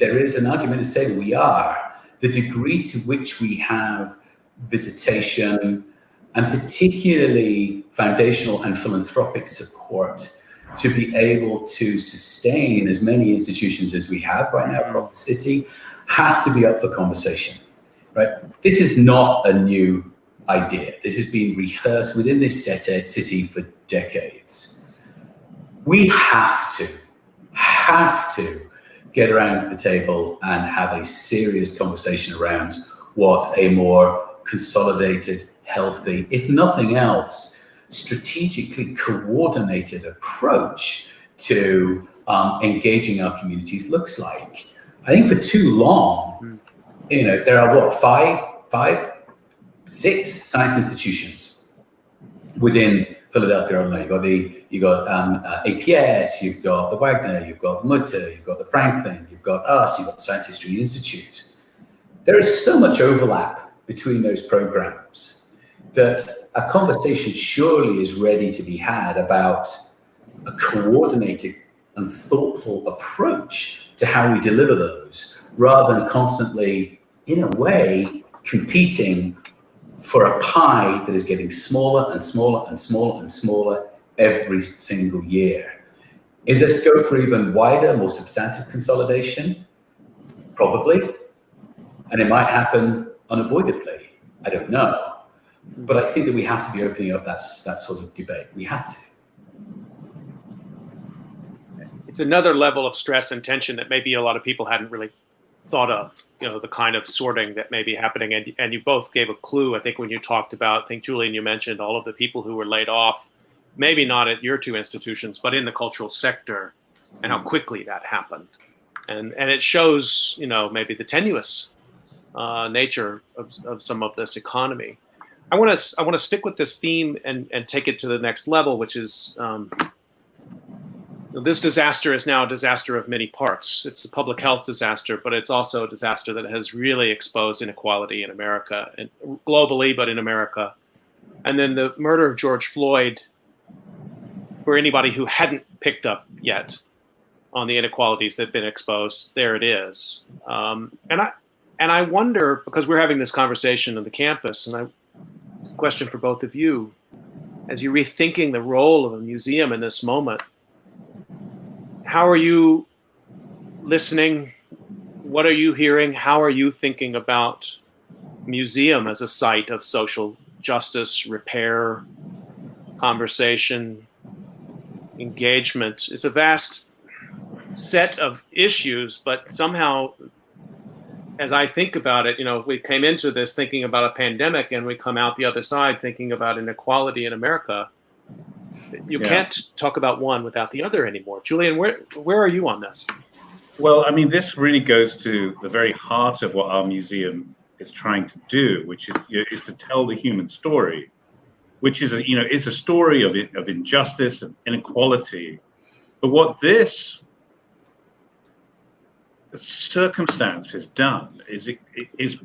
[SPEAKER 3] an argument to say we are. The degree to which we have visitation and particularly foundational and philanthropic support to be able to sustain as many institutions as we have right now across the city has to be up for conversation, right? This is not a new idea. This has been rehearsed within this city for decades. We have to get around the table and have a serious conversation around what a more consolidated, healthy, if nothing else, strategically coordinated approach to engaging our communities looks like. I think for too long, there are five, 6 science institutions within Philadelphia only. You got APS, you've got the Wagner, you've got the Mutter, you've got the Franklin, you've got us, you've got the Science History Institute. There is so much overlap between those programs that a conversation surely is ready to be had about a coordinated and thoughtful approach to how we deliver those, rather than constantly, in a way, competing for a pie that is getting smaller and smaller and smaller and smaller every single year. Is there scope for even wider, more substantive consolidation? Probably. And it might happen unavoidably. I don't know. But I think that we have to be opening up that sort of debate. We have to.
[SPEAKER 1] It's another level of stress and tension that maybe a lot of people hadn't really thought of, the kind of sorting that may be happening. And you both gave a clue, I think, when you talked about, I think, Julian, you mentioned all of the people who were laid off, maybe not at your two institutions, but in the cultural sector, and how quickly that happened. And it shows, maybe the tenuous nature of some of this economy. I want to stick with this theme and take it to the next level, which is this disaster is now a disaster of many parts. It's a public health disaster, but it's also a disaster that has really exposed inequality in America and globally, but in America. And then the murder of George Floyd, for anybody who hadn't picked up yet on the inequalities that have been exposed, there it is. And I wonder, because we're having this conversation on the campus, and question for both of you, as you're rethinking the role of a museum in this moment, how are you listening? What are you hearing? How are you thinking about museum as a site of social justice, repair, conversation, engagement? It's a vast set of issues, but somehow, as I think about it, we came into this thinking about a pandemic, and we come out the other side thinking about inequality in America. You can't talk about one without the other anymore. Julian, where are you on this?
[SPEAKER 2] Well, I mean, this really goes to the very heart of what our museum is trying to do, which is to tell the human story, which is a story of injustice and inequality. But what this circumstance has done is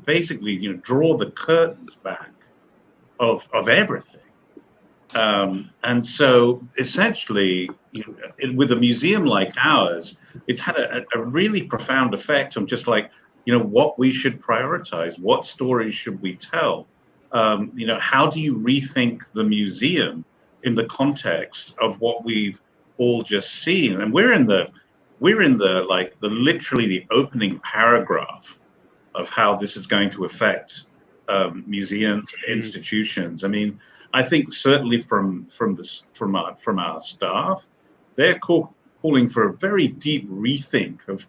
[SPEAKER 2] basically draw the curtains back of everything. And so essentially, with a museum like ours, it's had a really profound effect on just like, what we should prioritize, what stories should we tell? How do you rethink the museum in the context of what we've all just seen? And we're in the literally the opening paragraph of how this is going to affect museums, institutions. I mean, I think certainly from our staff, they're calling for a very deep rethink of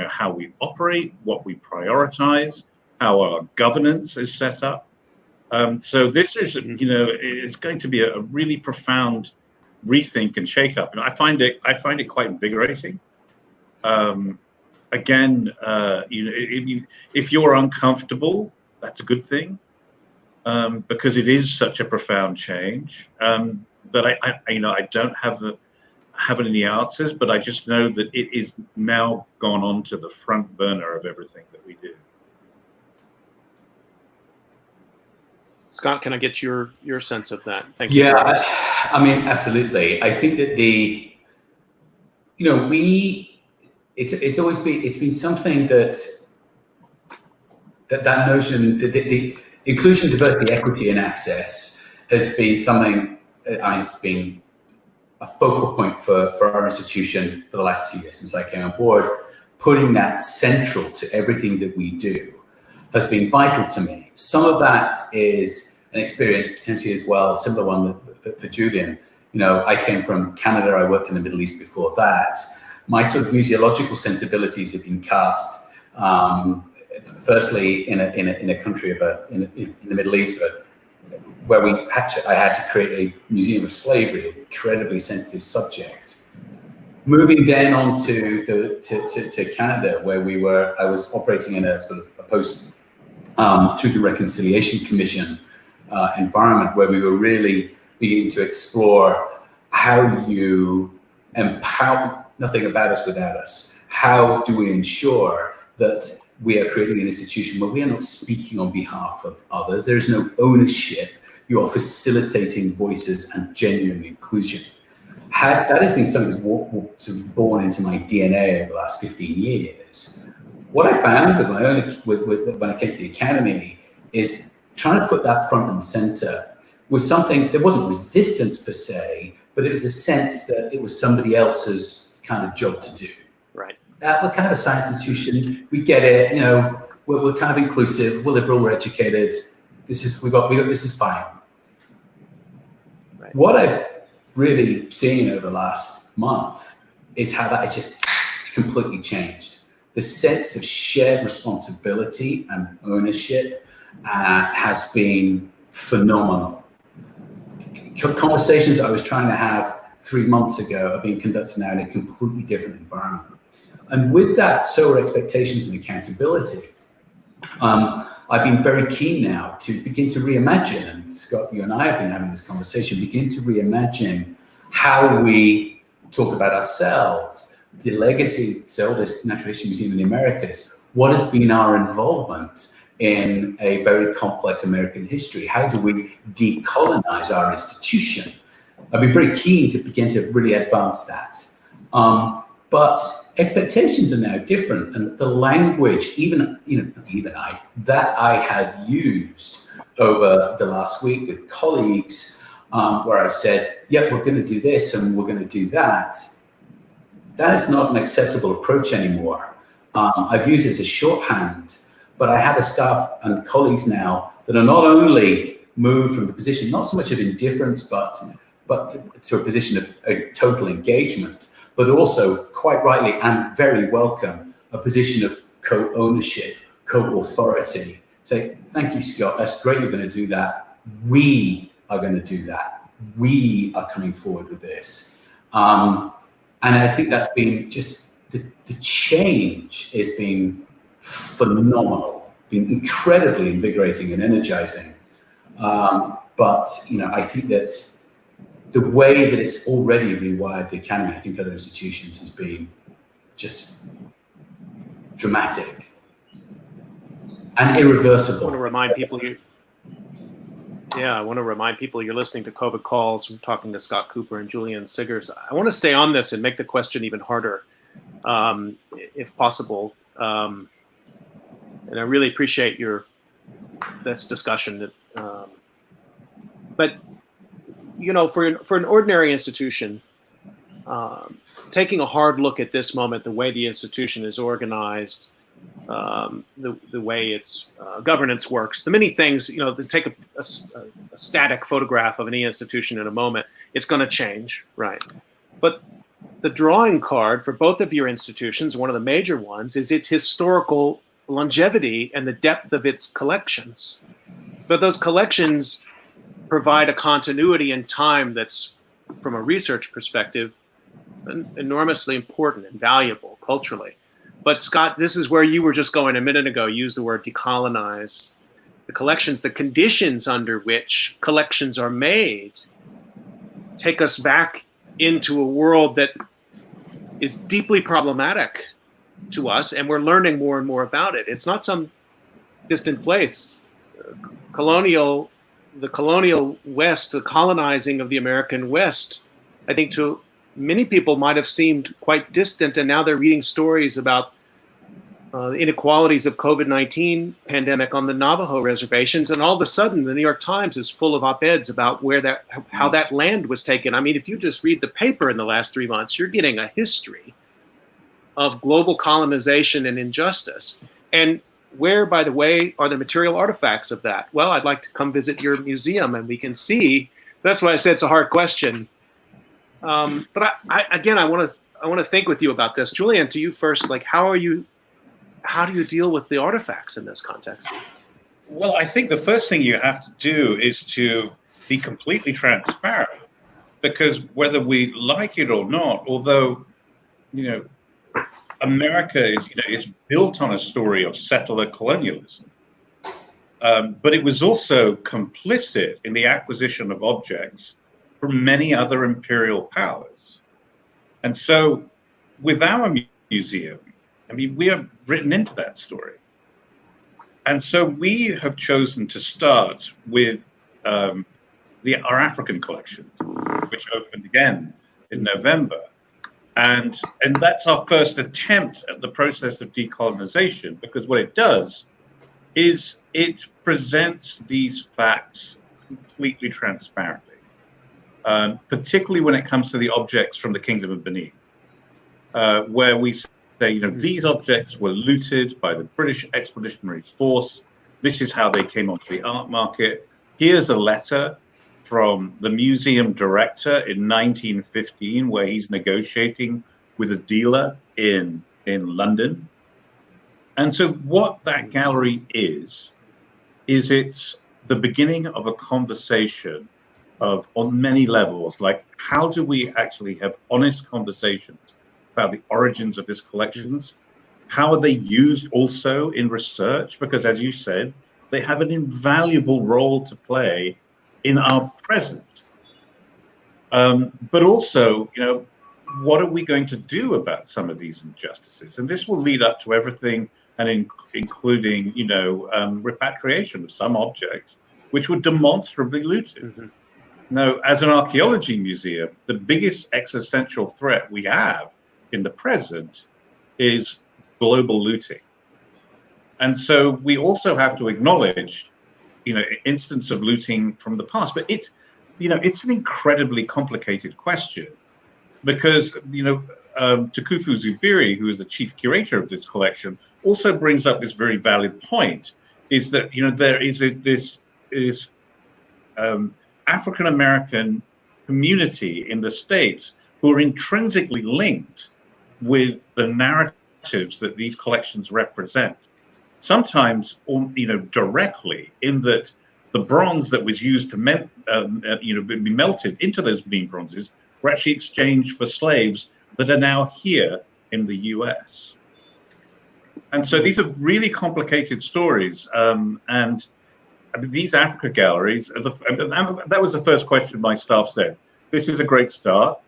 [SPEAKER 2] how we operate, what we prioritize, how our governance is set up. So this is it's going to be a really profound rethink and shake up, and I find it quite invigorating. Again, if you're uncomfortable, that's a good thing. Because it is such a profound change. But I don't have any answers, but I just know that it is now gone on to the front burner of everything that we do.
[SPEAKER 3] Scott,
[SPEAKER 1] can I get your sense of that? Thank you.
[SPEAKER 3] Yeah, I mean, absolutely. I think that it's always been something that notion that the inclusion, diversity, equity, and access has been something. It's been a focal point for our institution for the last 2 years since I came on board. Putting that central to everything that we do has been vital to me. Some of that is an experience potentially as well, a similar one for Julian. I came from Canada. I worked in the Middle East before that. My sort of museological sensibilities have been cast. Firstly, in a country in the Middle East, where I had to create a museum of slavery, an incredibly sensitive subject. Moving then on to Canada, where I was operating in a sort of a post Truth and Reconciliation Commission environment, where we were really beginning to explore how do you empower nothing about us without us. How do we ensure that we are creating an institution where we are not speaking on behalf of others? There is no ownership. You are facilitating voices and genuine inclusion. That has been something that's born into my DNA over the last 15 years. What I found with my own, when I came to the academy, is trying to put that front and center was something. There wasn't resistance per se, but it was a sense that it was somebody else's kind of job to do.
[SPEAKER 1] Right.
[SPEAKER 3] We're kind of a science institution. We get it. We're kind of inclusive. We're liberal. We're educated. this is fine.
[SPEAKER 1] Right.
[SPEAKER 3] What I've really seen over the last month is how that has just completely changed. The sense of shared responsibility and ownership has been phenomenal. Conversations I was trying to have 3 months ago are being conducted now in a completely different environment. And with that, so are expectations and accountability. I've been very keen now to begin to reimagine, and Scott, you and I have been having this conversation, begin to reimagine how we talk about ourselves, the legacy, so this Natural History Museum in the Americas, what has been our involvement in a very complex American history? How do we decolonize our institution? I've been very keen to begin to really advance that. But expectations are now different, and the language, even I have used over the last week with colleagues, where I said, "Yeah, we're going to do this and we're going to do that." That is not an acceptable approach anymore. I've used it as a shorthand, but I have a staff and colleagues now that are not only moved from a position not so much of indifference, but to a position of total engagement, but also, quite rightly and very welcome, a position of co-ownership, co-authority. Say, thank you, Scott, that's great you're going to do that. We are going to do that. We are coming forward with this. And I think that's been just, the change has been phenomenal, been incredibly invigorating and energizing. But, I think that the way that it's already rewired the academy, I think other institutions, has been just dramatic and irreversible.
[SPEAKER 1] I want to remind people you're listening to COVID Calls. I'm talking to Scott Cooper and Julian Siggers. I want to stay on this and make the question even harder, if possible. And I really appreciate this discussion. But for an ordinary institution, taking a hard look at this moment, the way the institution is organized, the way its governance works, the many things, take a static photograph of any institution in a moment, it's going to change, right? But the drawing card for both of your institutions, one of the major ones, is its historical longevity and the depth of its collections. But those collections provide a continuity in time that's, from a research perspective, enormously important and valuable culturally. But Scott, this is where you were just going a minute ago, use the word decolonize. The collections, the conditions under which collections are made, take us back into a world that is deeply problematic to us, and we're learning more and more about it. It's not some distant place. The colonial West, the colonizing of the American West, I think to many people might have seemed quite distant, and now they're reading stories about the inequalities of COVID-19 pandemic on the Navajo reservations, and all of a sudden the New York Times is full of op-eds about how that land was taken. I mean, if you just read the paper in the last 3 months, you're getting a history of global colonization and injustice. And where, by the way, are the material artifacts of that? Well, I'd like to come visit your museum and we can see. That's why I said it's a hard question. But I want to think with you about this. Julian, to you first, how do you deal with the artifacts in this context?
[SPEAKER 2] Well, I think the first thing you have to do is to be completely transparent, because whether we like it or not, although, America is built on a story of settler colonialism, but it was also complicit in the acquisition of objects from many other imperial powers. And so with our museum, we are written into that story. And so we have chosen to start with our African collection, which opened again in November. And that's our first attempt at the process of decolonization, because what it does is it presents these facts completely transparently, particularly when it comes to the objects from the Kingdom of Benin, where we say, these objects were looted by the British Expeditionary Force This is how they came onto the art market. Here's a letter from the museum director in 1915, where he's negotiating with a dealer in London. And so what that gallery is it's the beginning of a conversation on many levels, like how do we actually have honest conversations about the origins of these collections? How are they used also in research? Because as you said, they have an invaluable role to play in our present. But also, what are we going to do about some of these injustices? And this will lead up to everything, and including, repatriation of some objects which were demonstrably looted. Mm-hmm. Now, as an archaeology museum, the biggest existential threat we have in the present is global looting. And so we also have to acknowledge, instance of looting from the past, but it's an incredibly complicated question because, Tukufu Zubiri, who is the chief curator of this collection, also brings up this very valid point, is that, there is this African-American community in the States who are intrinsically linked with the narratives that these collections represent. Sometimes, directly, in that the bronze that was used to be melted into those mean bronzes were actually exchanged for slaves that are now here in the US. And so these are really complicated stories. And these Africa galleries, and that was the first question my staff said. This is a great start.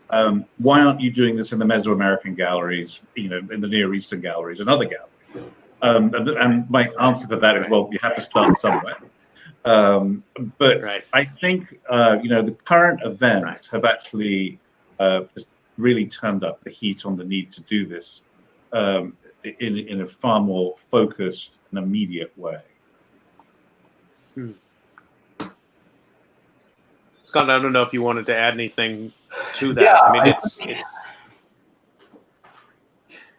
[SPEAKER 2] Why aren't you doing this in the Mesoamerican galleries, in the Near Eastern galleries and other galleries? And my answer to that is, well, you have to start somewhere. But right. I think, the current events have actually just really turned up the heat on the need to do this in a far more focused and immediate way.
[SPEAKER 1] Scott, I don't know if you wanted to add anything to that. Yeah, I mean, it's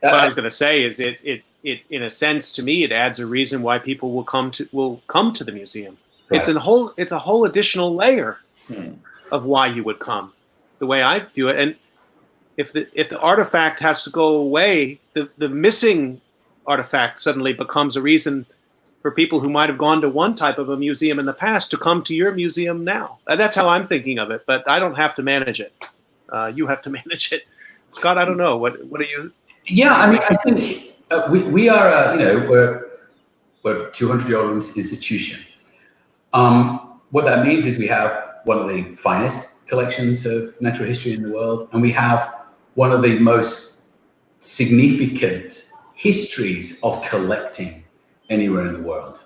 [SPEAKER 1] what I was going to say is it in a sense, to me, it adds a reason why people will come to the museum. Right. It's a whole additional layer of why you would come, the way I view it. And if the artifact has to go away, the missing artifact suddenly becomes a reason for people who might have gone to one type of a museum in the past to come to your museum now. That's how I'm thinking of it, but I don't have to manage it. You have to manage it. Scott, I don't know. What are you?
[SPEAKER 3] Yeah, I mean, I think we are, we're a 200-year-old institution. What that means is we have one of the finest collections of natural history in the world, and we have one of the most significant histories of collecting anywhere in the world.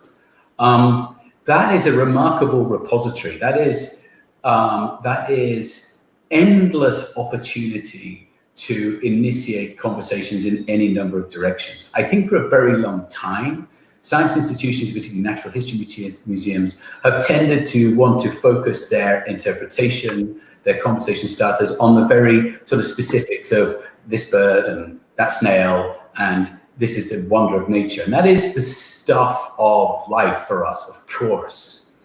[SPEAKER 3] That is a remarkable repository. That is endless opportunity to initiate conversations in any number of directions. I think for a very long time, science institutions, particularly natural history museums, have tended to want to focus their interpretation, their conversation starters on the very sort of specifics of this bird and that snail, and this is the wonder of nature. And that is the stuff of life for us, of course.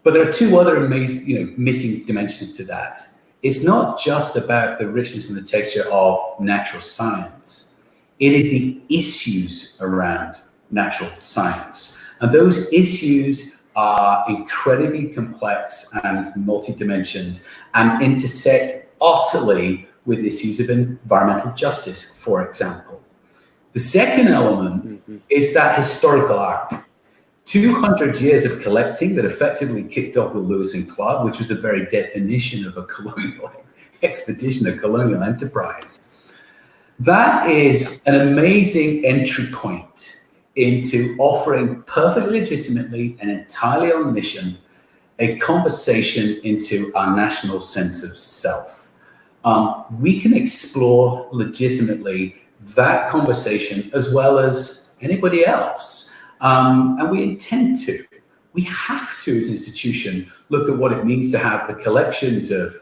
[SPEAKER 3] But there are two other amazing, missing dimensions to that. It's not just about the richness and the texture of natural science. It is the issues around natural science. And those issues are incredibly complex and multi-dimensioned and intersect utterly with issues of environmental justice, for example. The second element is that historical arc. 200 years of collecting that effectively kicked off with Lewis and Clark, which was the very definition of a colonial expedition, a colonial enterprise. That is an amazing entry point into offering perfectly legitimately and entirely on mission a conversation into our national sense of self. We can explore legitimately that conversation as well as anybody else. And we intend to. We have to, as an institution, look at what it means to have the collections of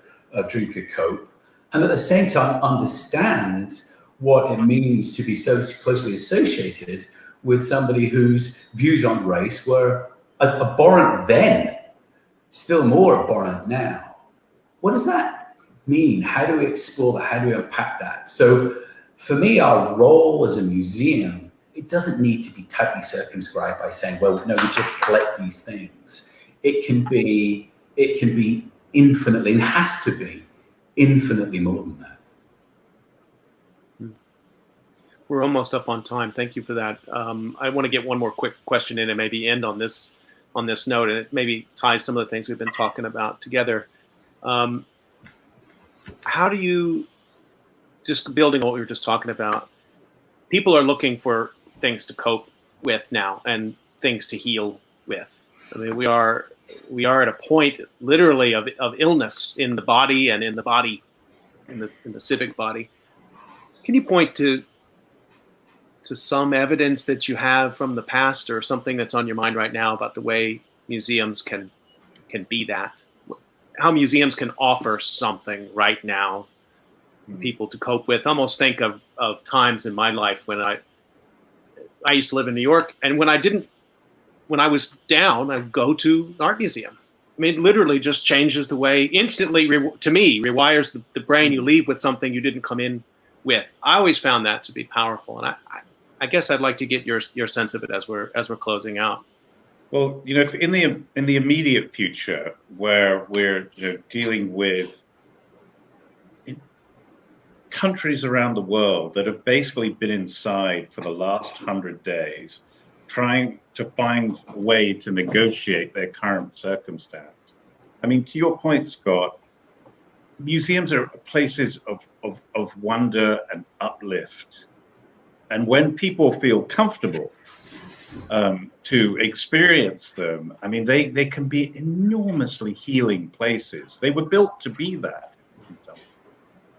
[SPEAKER 3] Drinker Cope, and at the same time understand what it means to be so closely associated with somebody whose views on race were abhorrent then, still more abhorrent now. What does that mean? How do we explore that? How do we unpack that? So for me, our role as a museum, it doesn't need to be tightly circumscribed by saying, well, no, we just collect these things. It can be infinitely, and has to be infinitely more than that.
[SPEAKER 1] We're almost up on time. Thank you for that. I want to get one more quick question in and maybe end on this note, and it maybe ties some of the things we've been talking about together. How do you, just building on what we were just talking about, people are looking for things to cope with now and things to heal with. I mean, we are at a point literally of illness in the body and in the civic body. Can you point to some evidence that you have from the past or something that's on your mind right now about the way museums can be that? How museums can offer something right now for people to cope with? Almost think of times in my life when I used to live in New York, and when I was down, I'd go to an art museum. I mean, it literally just changes the way, instantly, to me, rewires the brain. You leave with something you didn't come in with. I always found that to be powerful, and I guess I'd like to get your sense of it as we're closing out.
[SPEAKER 2] Well, in the immediate future, where we're dealing with countries around the world that have basically been inside for the last 100 days, trying to find a way to negotiate their current circumstance. I mean, to your point, Scott, museums are places of wonder and uplift. And when people feel comfortable to experience them, I mean, they can be enormously healing places. They were built to be that.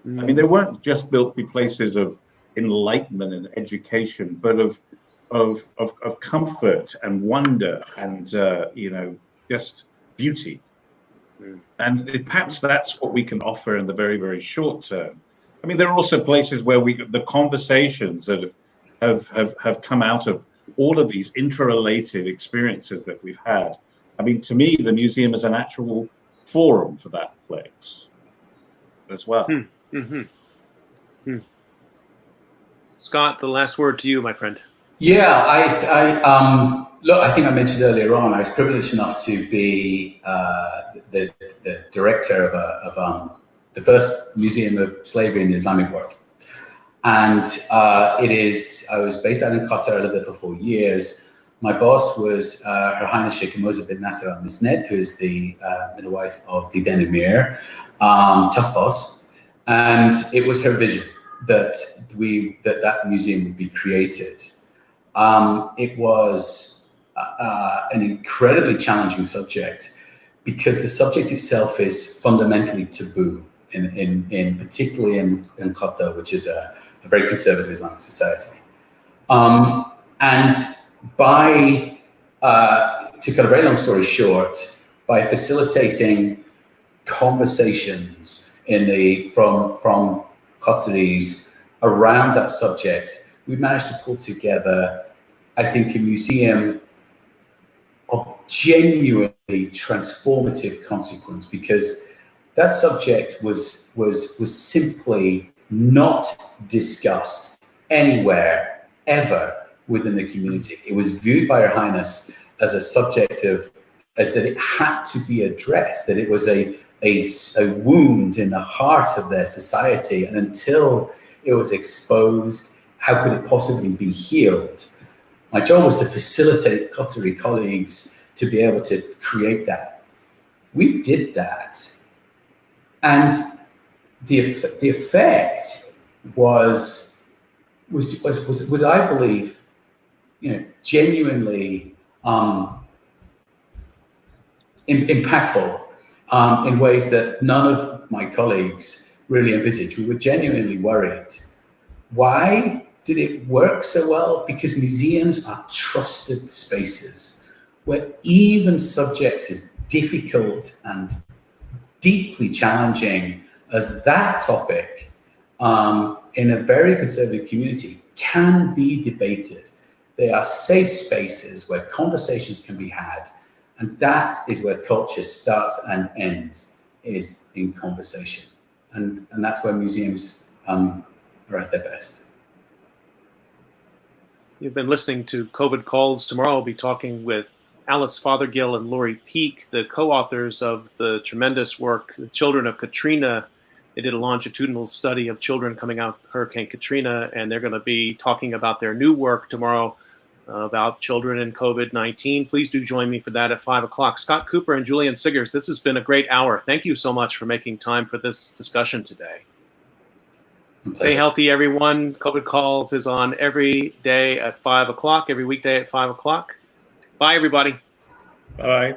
[SPEAKER 2] I mean, they weren't just built to be places of enlightenment and education, but of comfort and wonder and just beauty. And perhaps that's what we can offer in the very, very short term. I mean, there are also places where the conversations that have come out of all of these interrelated experiences that we've had. I mean, to me, the museum is an actual forum for that place as well.
[SPEAKER 1] Scott, the last word to you, my friend.
[SPEAKER 3] Yeah, look, I think I mentioned earlier on, I was privileged enough to be the director of the first museum of slavery in the Islamic world. And I was based out in Qatar. I lived there for 4 years. My boss was Her Highness Sheikh Moza bin Nasser Al Misnet, who is the midwife of the then Emir, tough boss. And it was her vision that museum would be created. It was an incredibly challenging subject because the subject itself is fundamentally taboo, particularly in Qatar, which is a very conservative Islamic society. And to cut a very long story short, by facilitating conversations from Qataris around that subject, we managed to pull together, I think, a museum of genuinely transformative consequence, because that subject was simply not discussed anywhere ever within the community. It was viewed by Her Highness as a subject that it had to be addressed, that it was a wound in the heart of their society, and until it was exposed, how could it possibly be healed? My job was to facilitate Qatari colleagues to be able to create that. We did that, and the effect was I believe, genuinely impactful in ways that none of my colleagues really envisaged. We were genuinely worried. Why did it work so well? Because museums are trusted spaces where even subjects as difficult and deeply challenging as that topic in a very conservative community can be debated. They are safe spaces where conversations can be had. And that is where culture starts and ends, is in conversation. And that's where museums are at their best.
[SPEAKER 1] You've been listening to COVID Calls. Tomorrow I'll be talking with Alice Fothergill and Lori Peek, the co-authors of the tremendous work, The Children of Katrina. They did a longitudinal study of children coming out of Hurricane Katrina, and they're going to be talking about their new work tomorrow about children and COVID-19. Please do join me for that at 5 o'clock. Scott Cooper and Julian Siggers, this has been a great hour. Thank you so much for making time for this discussion today. Stay healthy, everyone. COVID Calls is on every day at 5 o'clock, every weekday at 5 o'clock. Bye, everybody.
[SPEAKER 2] Bye.